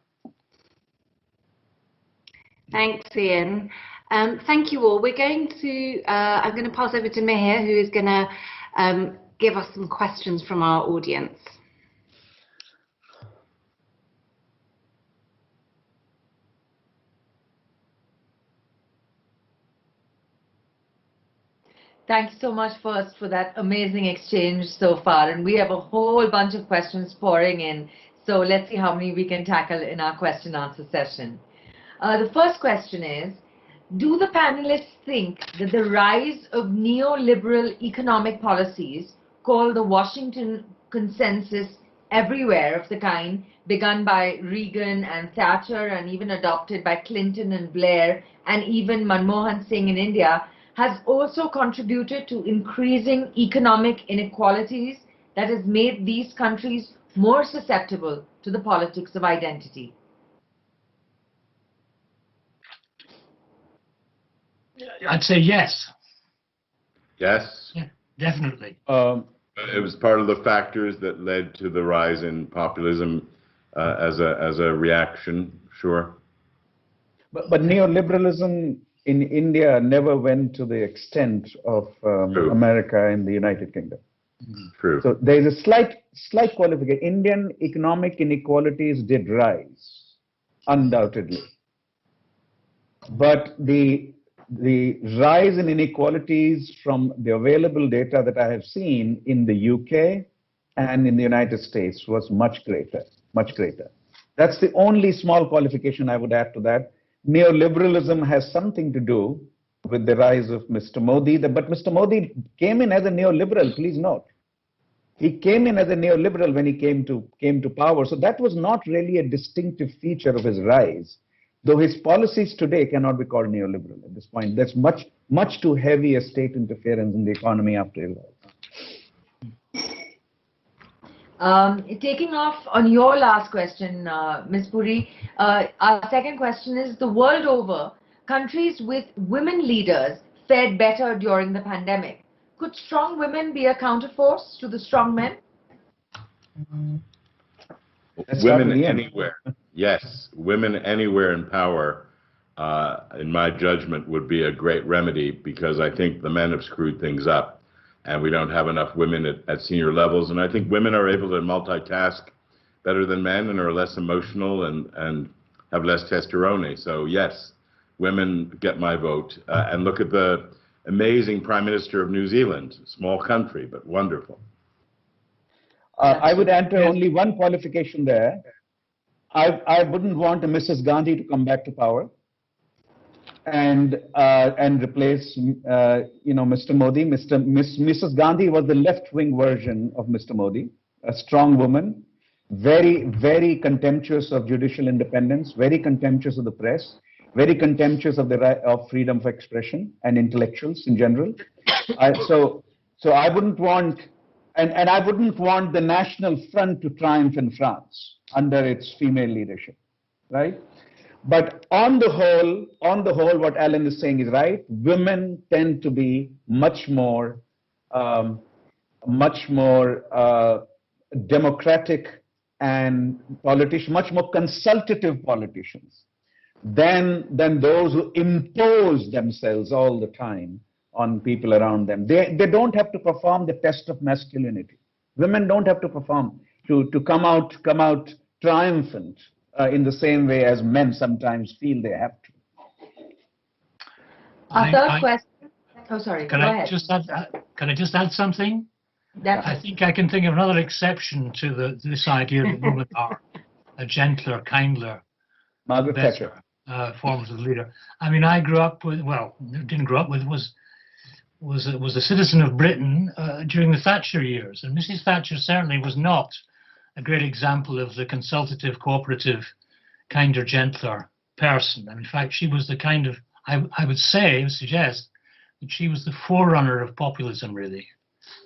Thanks, Ian. Thank you all. We're going to, I'm going to pass over to Mihir, who is going to give us some questions from our audience. Thanks so much first for that amazing exchange so far. And we have a whole bunch of questions pouring in. So let's see how many we can tackle in our question answer session. The first question is, do the panelists think that the rise of neoliberal economic policies, called the Washington Consensus everywhere of the kind begun by Reagan and Thatcher and even adopted by Clinton and Blair and even Manmohan Singh in India, has also contributed to increasing economic inequalities that has made these countries more susceptible to the politics of identity? I'd say yes. Yes. Yeah, definitely. It was part of the factors that led to the rise in populism as a reaction, sure. But neoliberalism in India never went to the extent of America and the United Kingdom. True. So there is a slight qualification. Indian economic inequalities did rise, undoubtedly. But the rise in inequalities from the available data that I have seen in the UK and in the United States was much greater, much greater. That's the only small qualification I would add to that. Neoliberalism has something to do with the rise of Mr. Modi, but Mr. Modi came in as a neoliberal, please note. He came in as a neoliberal when he came to power. So that was not really a distinctive feature of his rise. Though his policies today cannot be called neoliberal at this point. There's much too heavy a state interference in the economy after his rise. Taking off on your last question, Ms. Puri, our second question is, the world over, countries with women leaders fared better during the pandemic. Could strong women be a counterforce to the strong men? Women anywhere. Yes, women anywhere in power, in my judgment, would be a great remedy, because I think the men have screwed things up and we don't have enough women at senior levels. And I think women are able to multitask better than men and are less emotional and have less testosterone. So yes, women get my vote. And look at the amazing Prime Minister of New Zealand, small country, but wonderful. I would enter only one qualification there. I wouldn't want a Mrs. Gandhi to come back to power and replace Mr. Modi. Mrs. Gandhi was the left-wing version of Mr. Modi, a strong woman, very, very contemptuous of judicial independence, very contemptuous of the press, very contemptuous of freedom of expression and intellectuals in general. So I wouldn't want, and I wouldn't want the National Front to triumph in France under its female leadership, right? But on the whole, what Alan is saying is right. Women tend to be much more democratic and much more consultative politicians than those who impose themselves all the time on people around them. They don't have to perform the test of masculinity. Women don't have to perform to come out triumphant in the same way as men sometimes feel they have to. Our third question. Oh, sorry. Can I just add something? Definitely. I think I can think of another exception to this idea that women are a gentler, kindler, Margaret better forms of leader. I mean, I grew up with, well, didn't grow up with, was a citizen of Britain during the Thatcher years, and Mrs. Thatcher certainly was not a great example of the consultative, cooperative, kinder, gentler person. And in fact, she was the kind of, I would suggest that she was the forerunner of populism, really.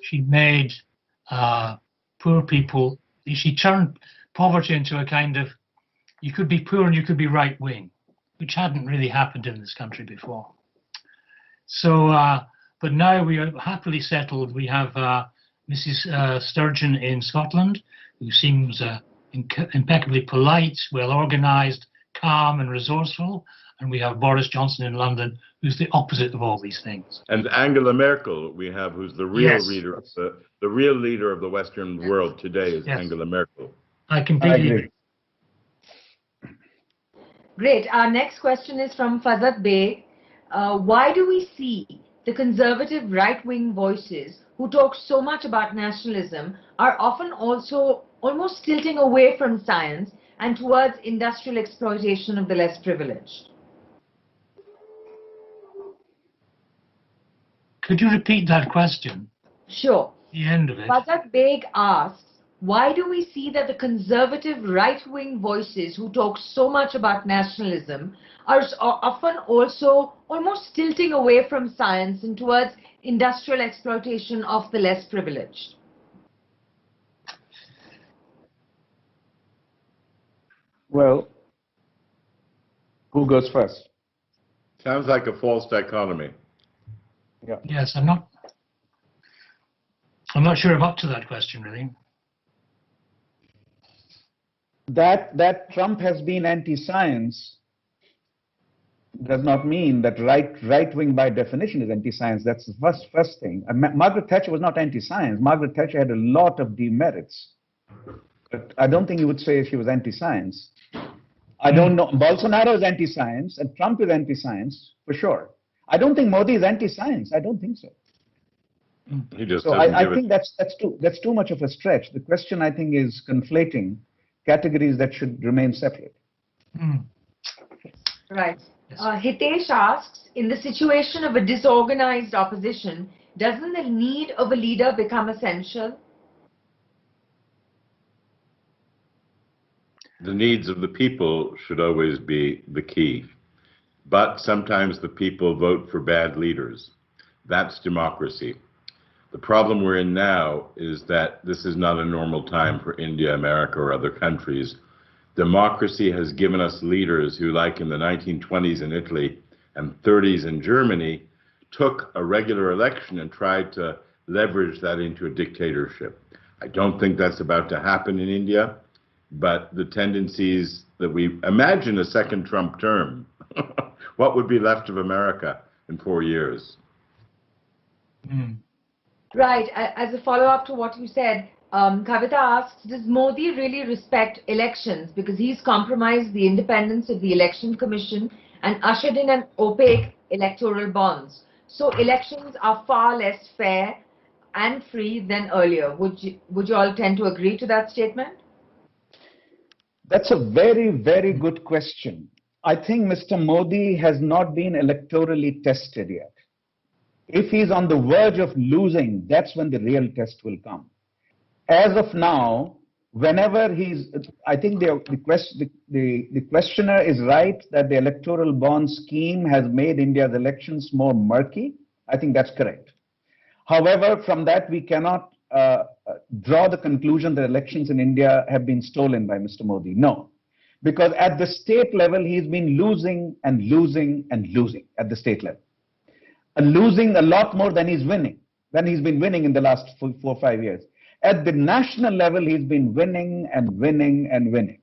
She made poor people, she turned poverty into a kind of, you could be poor and you could be right-wing, which hadn't really happened in this country before. So, but now we are happily settled. We have Mrs. Sturgeon in Scotland, who seems impeccably polite, well-organised, calm and resourceful. And we have Boris Johnson in London, who's the opposite of all these things. And Angela Merkel, we have, who's the real leader of the real leader of the Western world today is Angela Merkel. I completely agree. Great. Our next question is from Fazat Bey. Why do we see the conservative right-wing voices who talk so much about nationalism are often also almost tilting away from science and towards industrial exploitation of the less privileged? Could you repeat that question? Sure. The end of it. Fazak Beg asks, why do we see that the conservative right-wing voices who talk so much about nationalism are often also almost tilting away from science and towards industrial exploitation of the less privileged? Well, who goes first? Sounds like a false dichotomy. Yeah. Yes, I'm not sure I'm up to that question, really. That Trump has been anti-science does not mean that right wing by definition is anti-science. That's the first thing. Margaret Thatcher was not anti-science. Margaret Thatcher had a lot of demerits, but I don't think you would say she was anti-science. I don't know. Bolsonaro is anti-science and Trump is anti-science for sure. I don't think Modi is anti-science. I don't think so. He just So doesn't I give think that's too much of a stretch. The question, I think, is conflating categories that should remain separate. Right. Yes. Hitesh asks, in the situation of a disorganized opposition, doesn't the need of a leader become essential? The needs of the people should always be the key. But sometimes the people vote for bad leaders. That's democracy. The problem we're in now is that this is not a normal time for India, America, or other countries. Democracy has given us leaders who, like in the 1920s in Italy and 30s in Germany, took a regular election and tried to leverage that into a dictatorship. I don't think that's about to happen in India, but the tendencies that we imagine a second Trump term, what would be left of America in 4 years? Right. As a follow-up to what you said, Kavita asks, does Modi really respect elections because he's compromised the independence of the Election Commission and ushered in an opaque electoral bonds? So elections are far less fair and free than earlier. Would you all tend to agree to that statement? That's a very, very good question. I think Mr. Modi has not been electorally tested yet. If he's on the verge of losing, that's when the real test will come. As of now, whenever I think the questioner is right that the electoral bond scheme has made India's elections more murky. I think that's correct. However, from that we cannot draw the conclusion that elections in India have been stolen by Mr. Modi. No, because at the state level, he's been losing and losing and losing at the state level. Losing a lot more than he's been winning in the last 4 or 5 years. At the national level, he's been winning and winning and winning,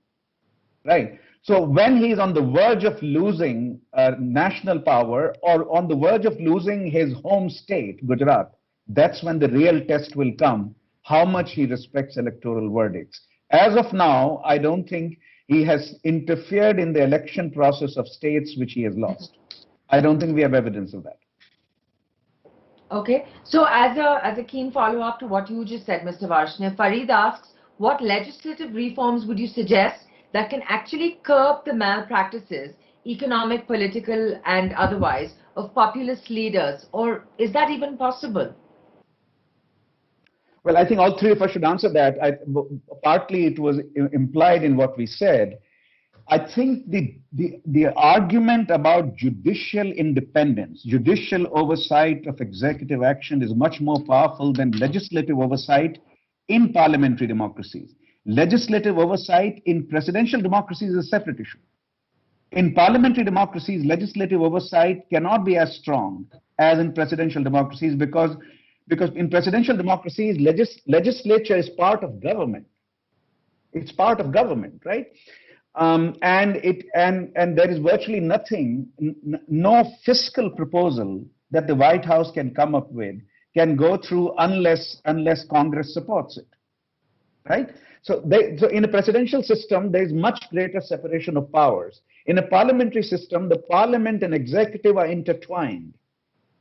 right? So when he's on the verge of losing national power or on the verge of losing his home state, Gujarat, that's when the real test will come, how much he respects electoral verdicts. As of now, I don't think he has interfered in the election process of states which he has lost. I don't think we have evidence of that. Okay, so as a keen follow-up to what you just said, Mr. Varshney, Farid asks, what legislative reforms would you suggest that can actually curb the malpractices, economic, political, and otherwise, of populist leaders, or is that even possible? Well, I think all three of us should answer that. Partly it was implied in what we said. I think the argument about judicial independence, judicial oversight of executive action is much more powerful than legislative oversight in parliamentary democracies. Legislative oversight in presidential democracies is a separate issue. In parliamentary democracies, legislative oversight cannot be as strong as in presidential democracies because in presidential democracies, legislature is part of government. It's part of government, right? And there is virtually nothing, no fiscal proposal that the White House can come up with can go through unless Congress supports it, right? So in a presidential system, there is much greater separation of powers. In a parliamentary system, the parliament and executive are intertwined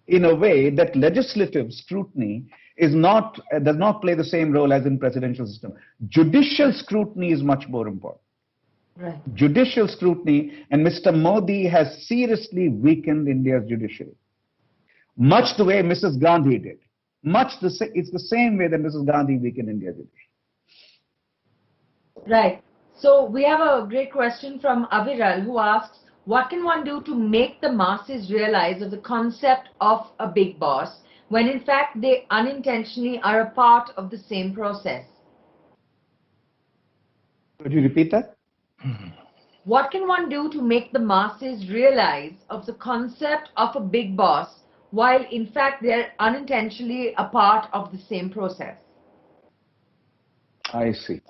in a way that legislative scrutiny does not play the same role as in presidential system. Judicial scrutiny is much more important. Right. Judicial scrutiny, and Mr. Modi has seriously weakened India's judiciary. Much the way Mrs. Gandhi did. It's the same way that Mrs. Gandhi weakened India's judiciary. Right. So we have a great question from Aviral, who asks, what can one do to make the masses realize of the concept of a big boss when in fact they unintentionally are a part of the same process? Could you repeat that? What can one do to make the masses realize of the concept of a big boss while in fact they're unintentionally a part of the same process? I see.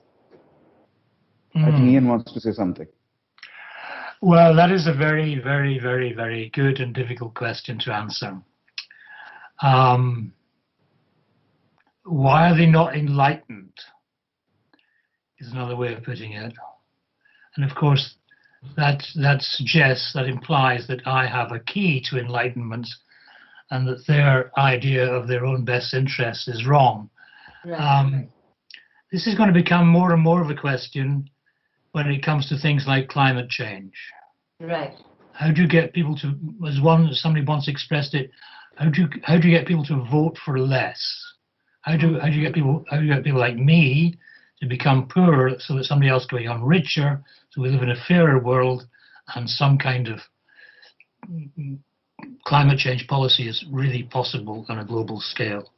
I think Ian wants to say something. Well, that is a very, very, very, very good and difficult question to answer. Why are they not enlightened is another way of putting it. And of course, that suggests, that implies that I have a key to enlightenment and that their idea of their own best interests is wrong. Right. This is going to become more and more of a question when it comes to things like climate change. Right. How do you get people to, as somebody once expressed it, how do you get people to vote for less? How do you get people like me to become poorer so that somebody else can become richer, so we live in a fairer world and some kind of climate change policy is really possible on a global scale?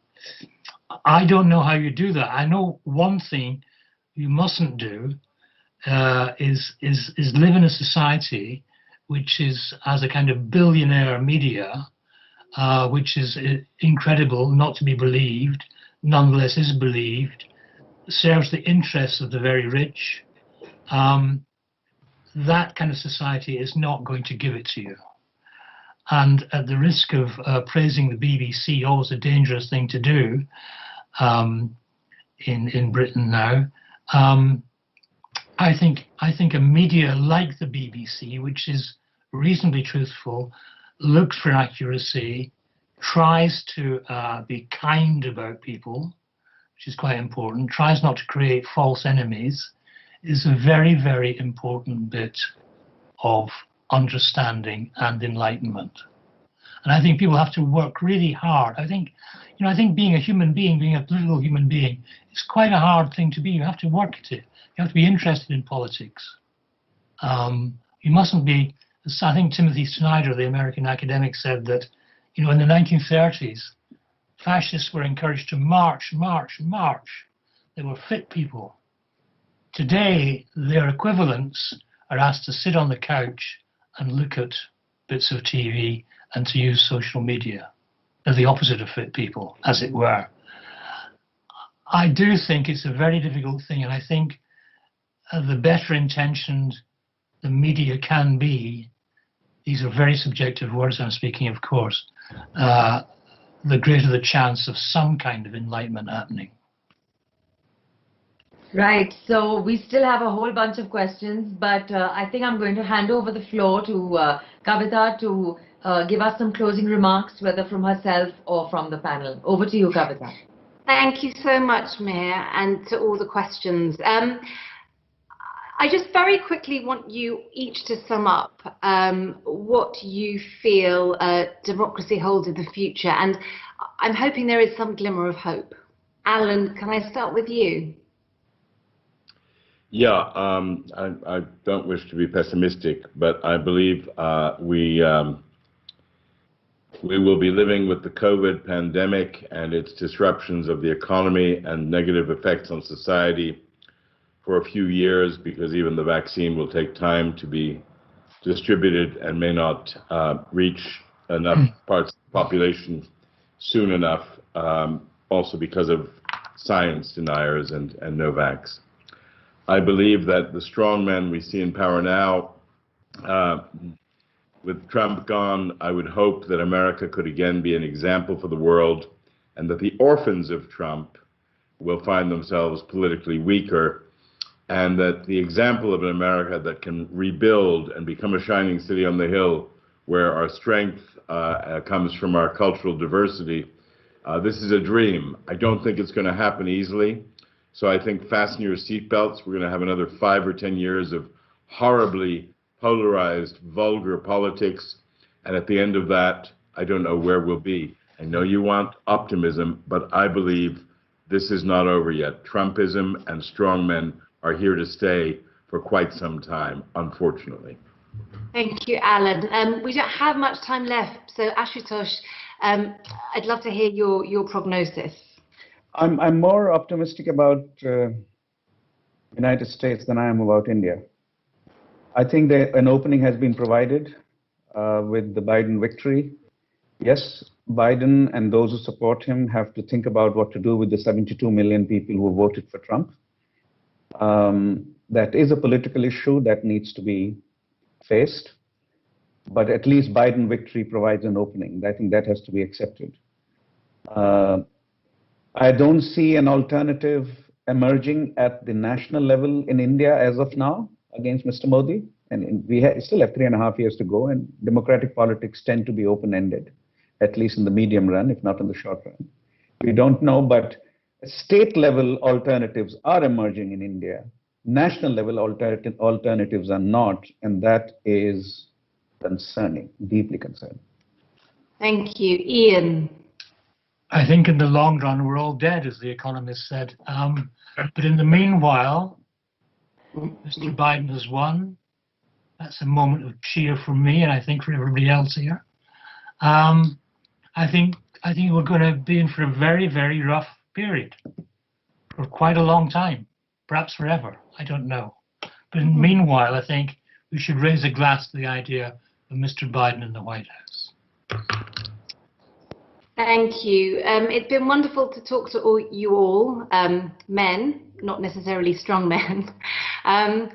I don't know how you do that. I know one thing you mustn't do is live in a society which has a kind of billionaire media, which is incredible, not to be believed, nonetheless is believed, serves the interests of the very rich. That kind of society is not going to give it to you. And at the risk of praising the BBC, always a dangerous thing to do in Britain now, I think a media like the BBC, which is reasonably truthful, looks for accuracy, tries to be kind about people, which is quite important, tries not to create false enemies, is a very, very important bit of understanding and enlightenment. And I think people have to work really hard. I think being a human being, being a political human being, is quite a hard thing to be. You have to work at it. You have to be interested in politics. You mustn't be, I think Timothy Snyder, the American academic, said that, in the 1930s, fascists were encouraged to march, march, march. They were fit people. Today, their equivalents are asked to sit on the couch and look at bits of TV and to use social media. They're the opposite of fit people, as it were. I do think it's a very difficult thing, and I think the better intentioned the media can be, these are very subjective words I'm speaking, of course, the greater the chance of some kind of enlightenment happening. Right. So we still have a whole bunch of questions, but I think I'm going to hand over the floor to Kavita to give us some closing remarks, whether from herself or from the panel. Over to you, Kavita. Thank you so much, Mia, and to all the questions. I just very quickly want you each to sum up what you feel democracy holds in the future, and I'm hoping there is some glimmer of hope. Alan, can I start with you? Yeah, I don't wish to be pessimistic, but I believe we will be living with the COVID pandemic and its disruptions of the economy and negative effects on society for a few years, because even the vaccine will take time to be distributed and may not reach enough parts of the population soon enough, also because of science deniers and no-vax. I believe that the strongmen we see in power now, with Trump gone, I would hope that America could again be an example for the world, and that the orphans of Trump will find themselves politically weaker, and that the example of an America that can rebuild and become a shining city on the hill, where our strength comes from our cultural diversity. This is a dream. I don't think it's going to happen easily. So I think fasten your seatbelts. We're going to have another 5 or 10 years of horribly polarized, vulgar politics. And at the end of that, I don't know where we'll be. I know you want optimism, but I believe this is not over yet. Trumpism and strongmen are here to stay for quite some time, unfortunately. Thank you, Alan. We don't have much time left, so Ashutosh, I'd love to hear your prognosis. I'm more optimistic about United States than I am about India. I think that an opening has been provided with the Biden victory. Yes, Biden and those who support him have to think about what to do with the 72 million people who voted for Trump. That is a political issue that needs to be faced, but at least Biden victory provides an opening. I think that has to be accepted. I don't see an alternative emerging at the national level in India as of now against Mr. Modi. And we still have 3.5 years to go, and democratic politics tend to be open-ended, at least in the medium run, if not in the short run. We don't know, but state-level alternatives are emerging in India. National-level alternatives are not, and that is concerning, deeply concerning. Thank you. Ian? I think in the long run, we're all dead, as The Economist said. But in the meanwhile, Mr. Biden has won. That's a moment of cheer for me, and I think for everybody else here. I think we're going to be in for a very, very rough period for quite a long time, perhaps forever. I don't know. But in the meanwhile, I think we should raise a glass to the idea of Mr. Biden in the White House. Thank you. It's been wonderful to talk to you all, men, not necessarily strong men. I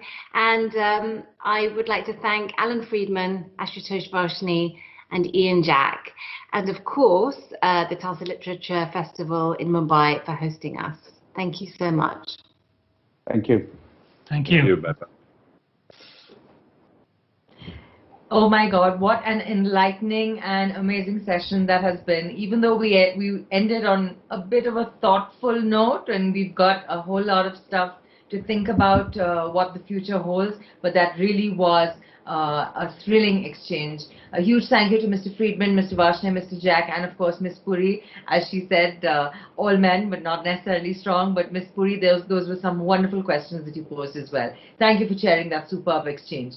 would like to thank Alan Friedman, Ashutosh Varshney, and Ian Jack, and of course the Tata Literature Festival in Mumbai for hosting us. Thank you so much. Thank you. Thank you. Thank you, Beth. Oh my God, what an enlightening and amazing session that has been. Even though we ended on a bit of a thoughtful note, and we've got a whole lot of stuff to think about what the future holds, but that really was a thrilling exchange. A huge thank you to Mr. Friedman, Mr. Varshney, Mr. Jack, and of course Miss Puri. As she said, all men, but not necessarily strong. But Miss Puri, those were some wonderful questions that you posed as well. Thank you for sharing that superb exchange.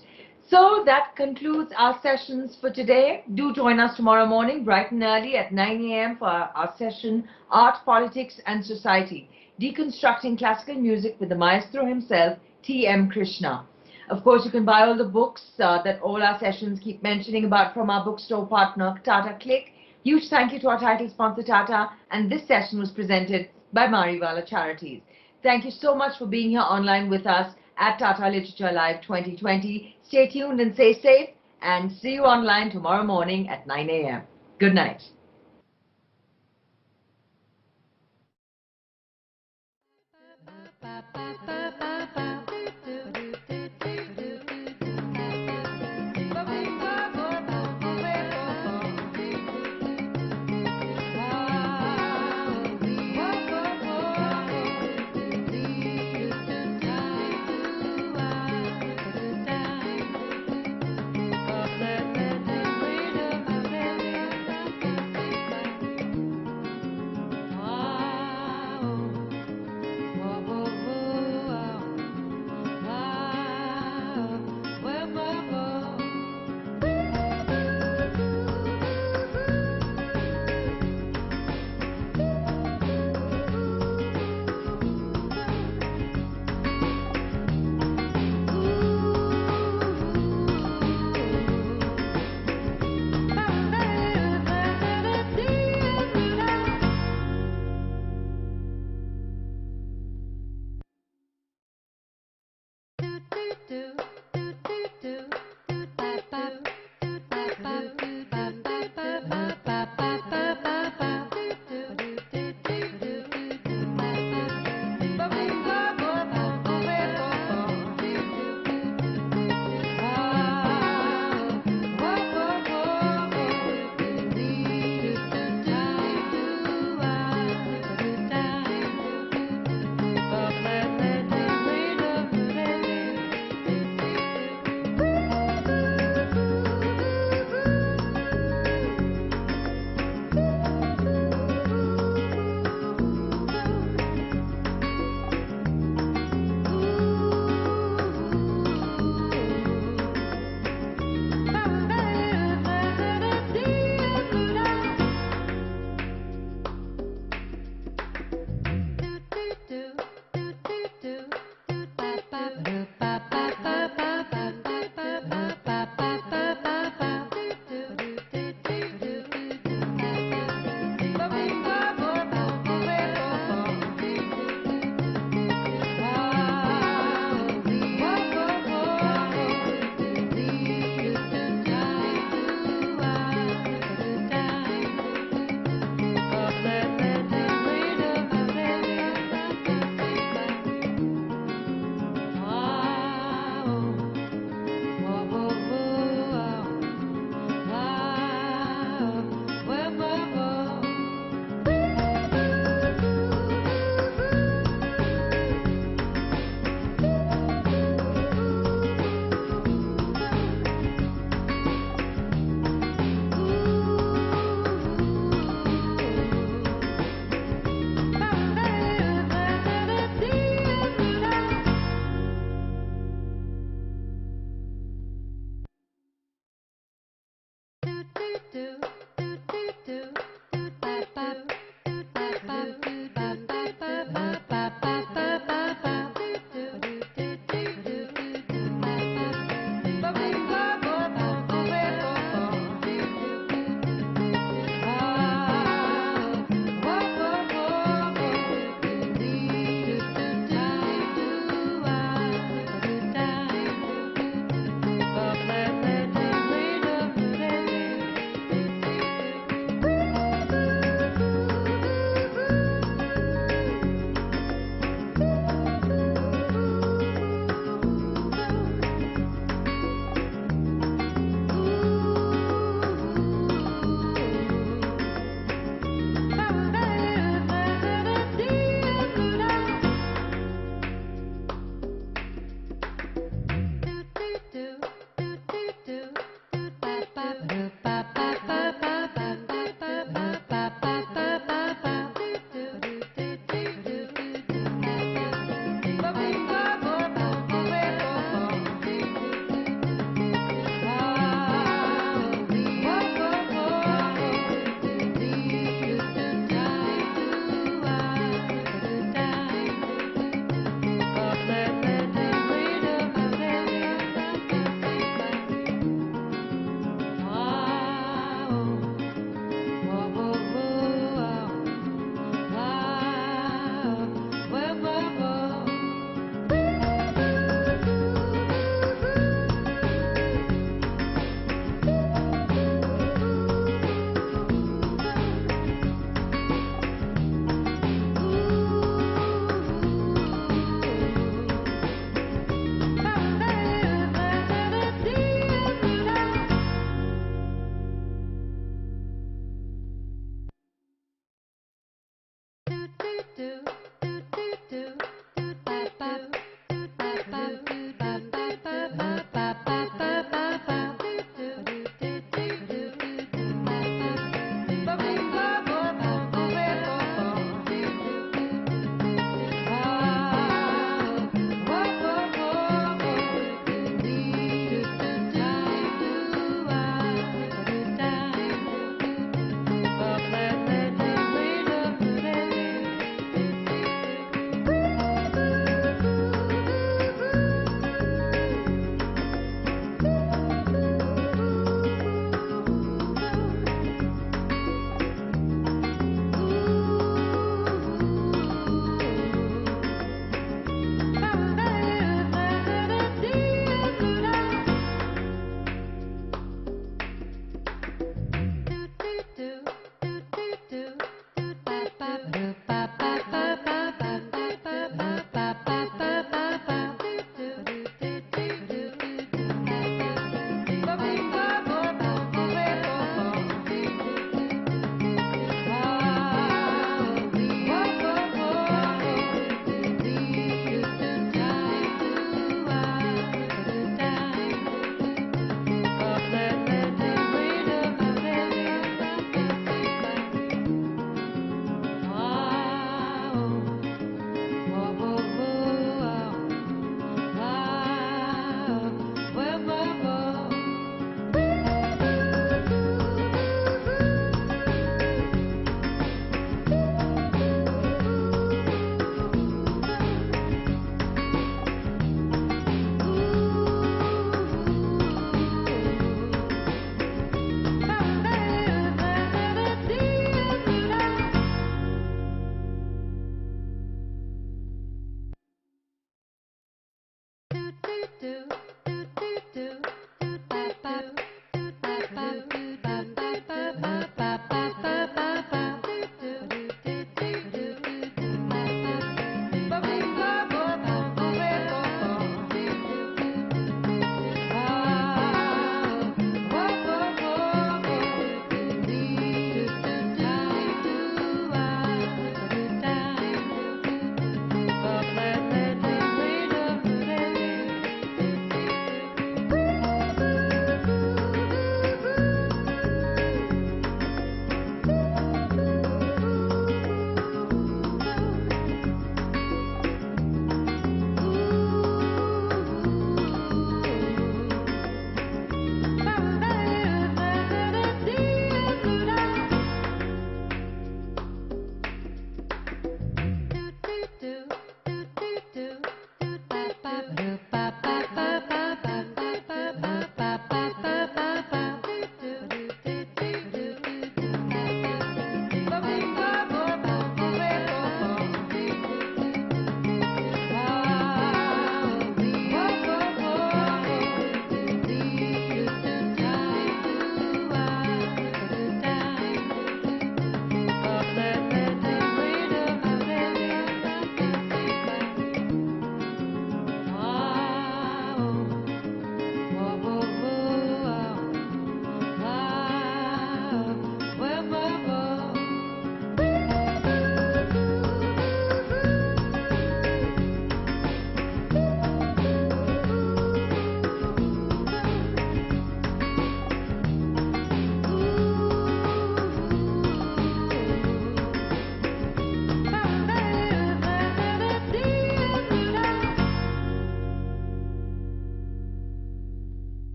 So that concludes our sessions for today. Do join us tomorrow morning, bright and early at 9 a.m. for our session, Art, Politics and Society, Deconstructing Classical Music with the maestro himself, T.M. Krishna. Of course, you can buy all the books that all our sessions keep mentioning about from our bookstore partner, Tata Click. Huge thank you to our title sponsor, Tata, and this session was presented by Mariwala Charities. Thank you so much for being here online with us at Tata Literature Live 2020. Stay tuned and stay safe, and see you online tomorrow morning at 9 a.m. Good night.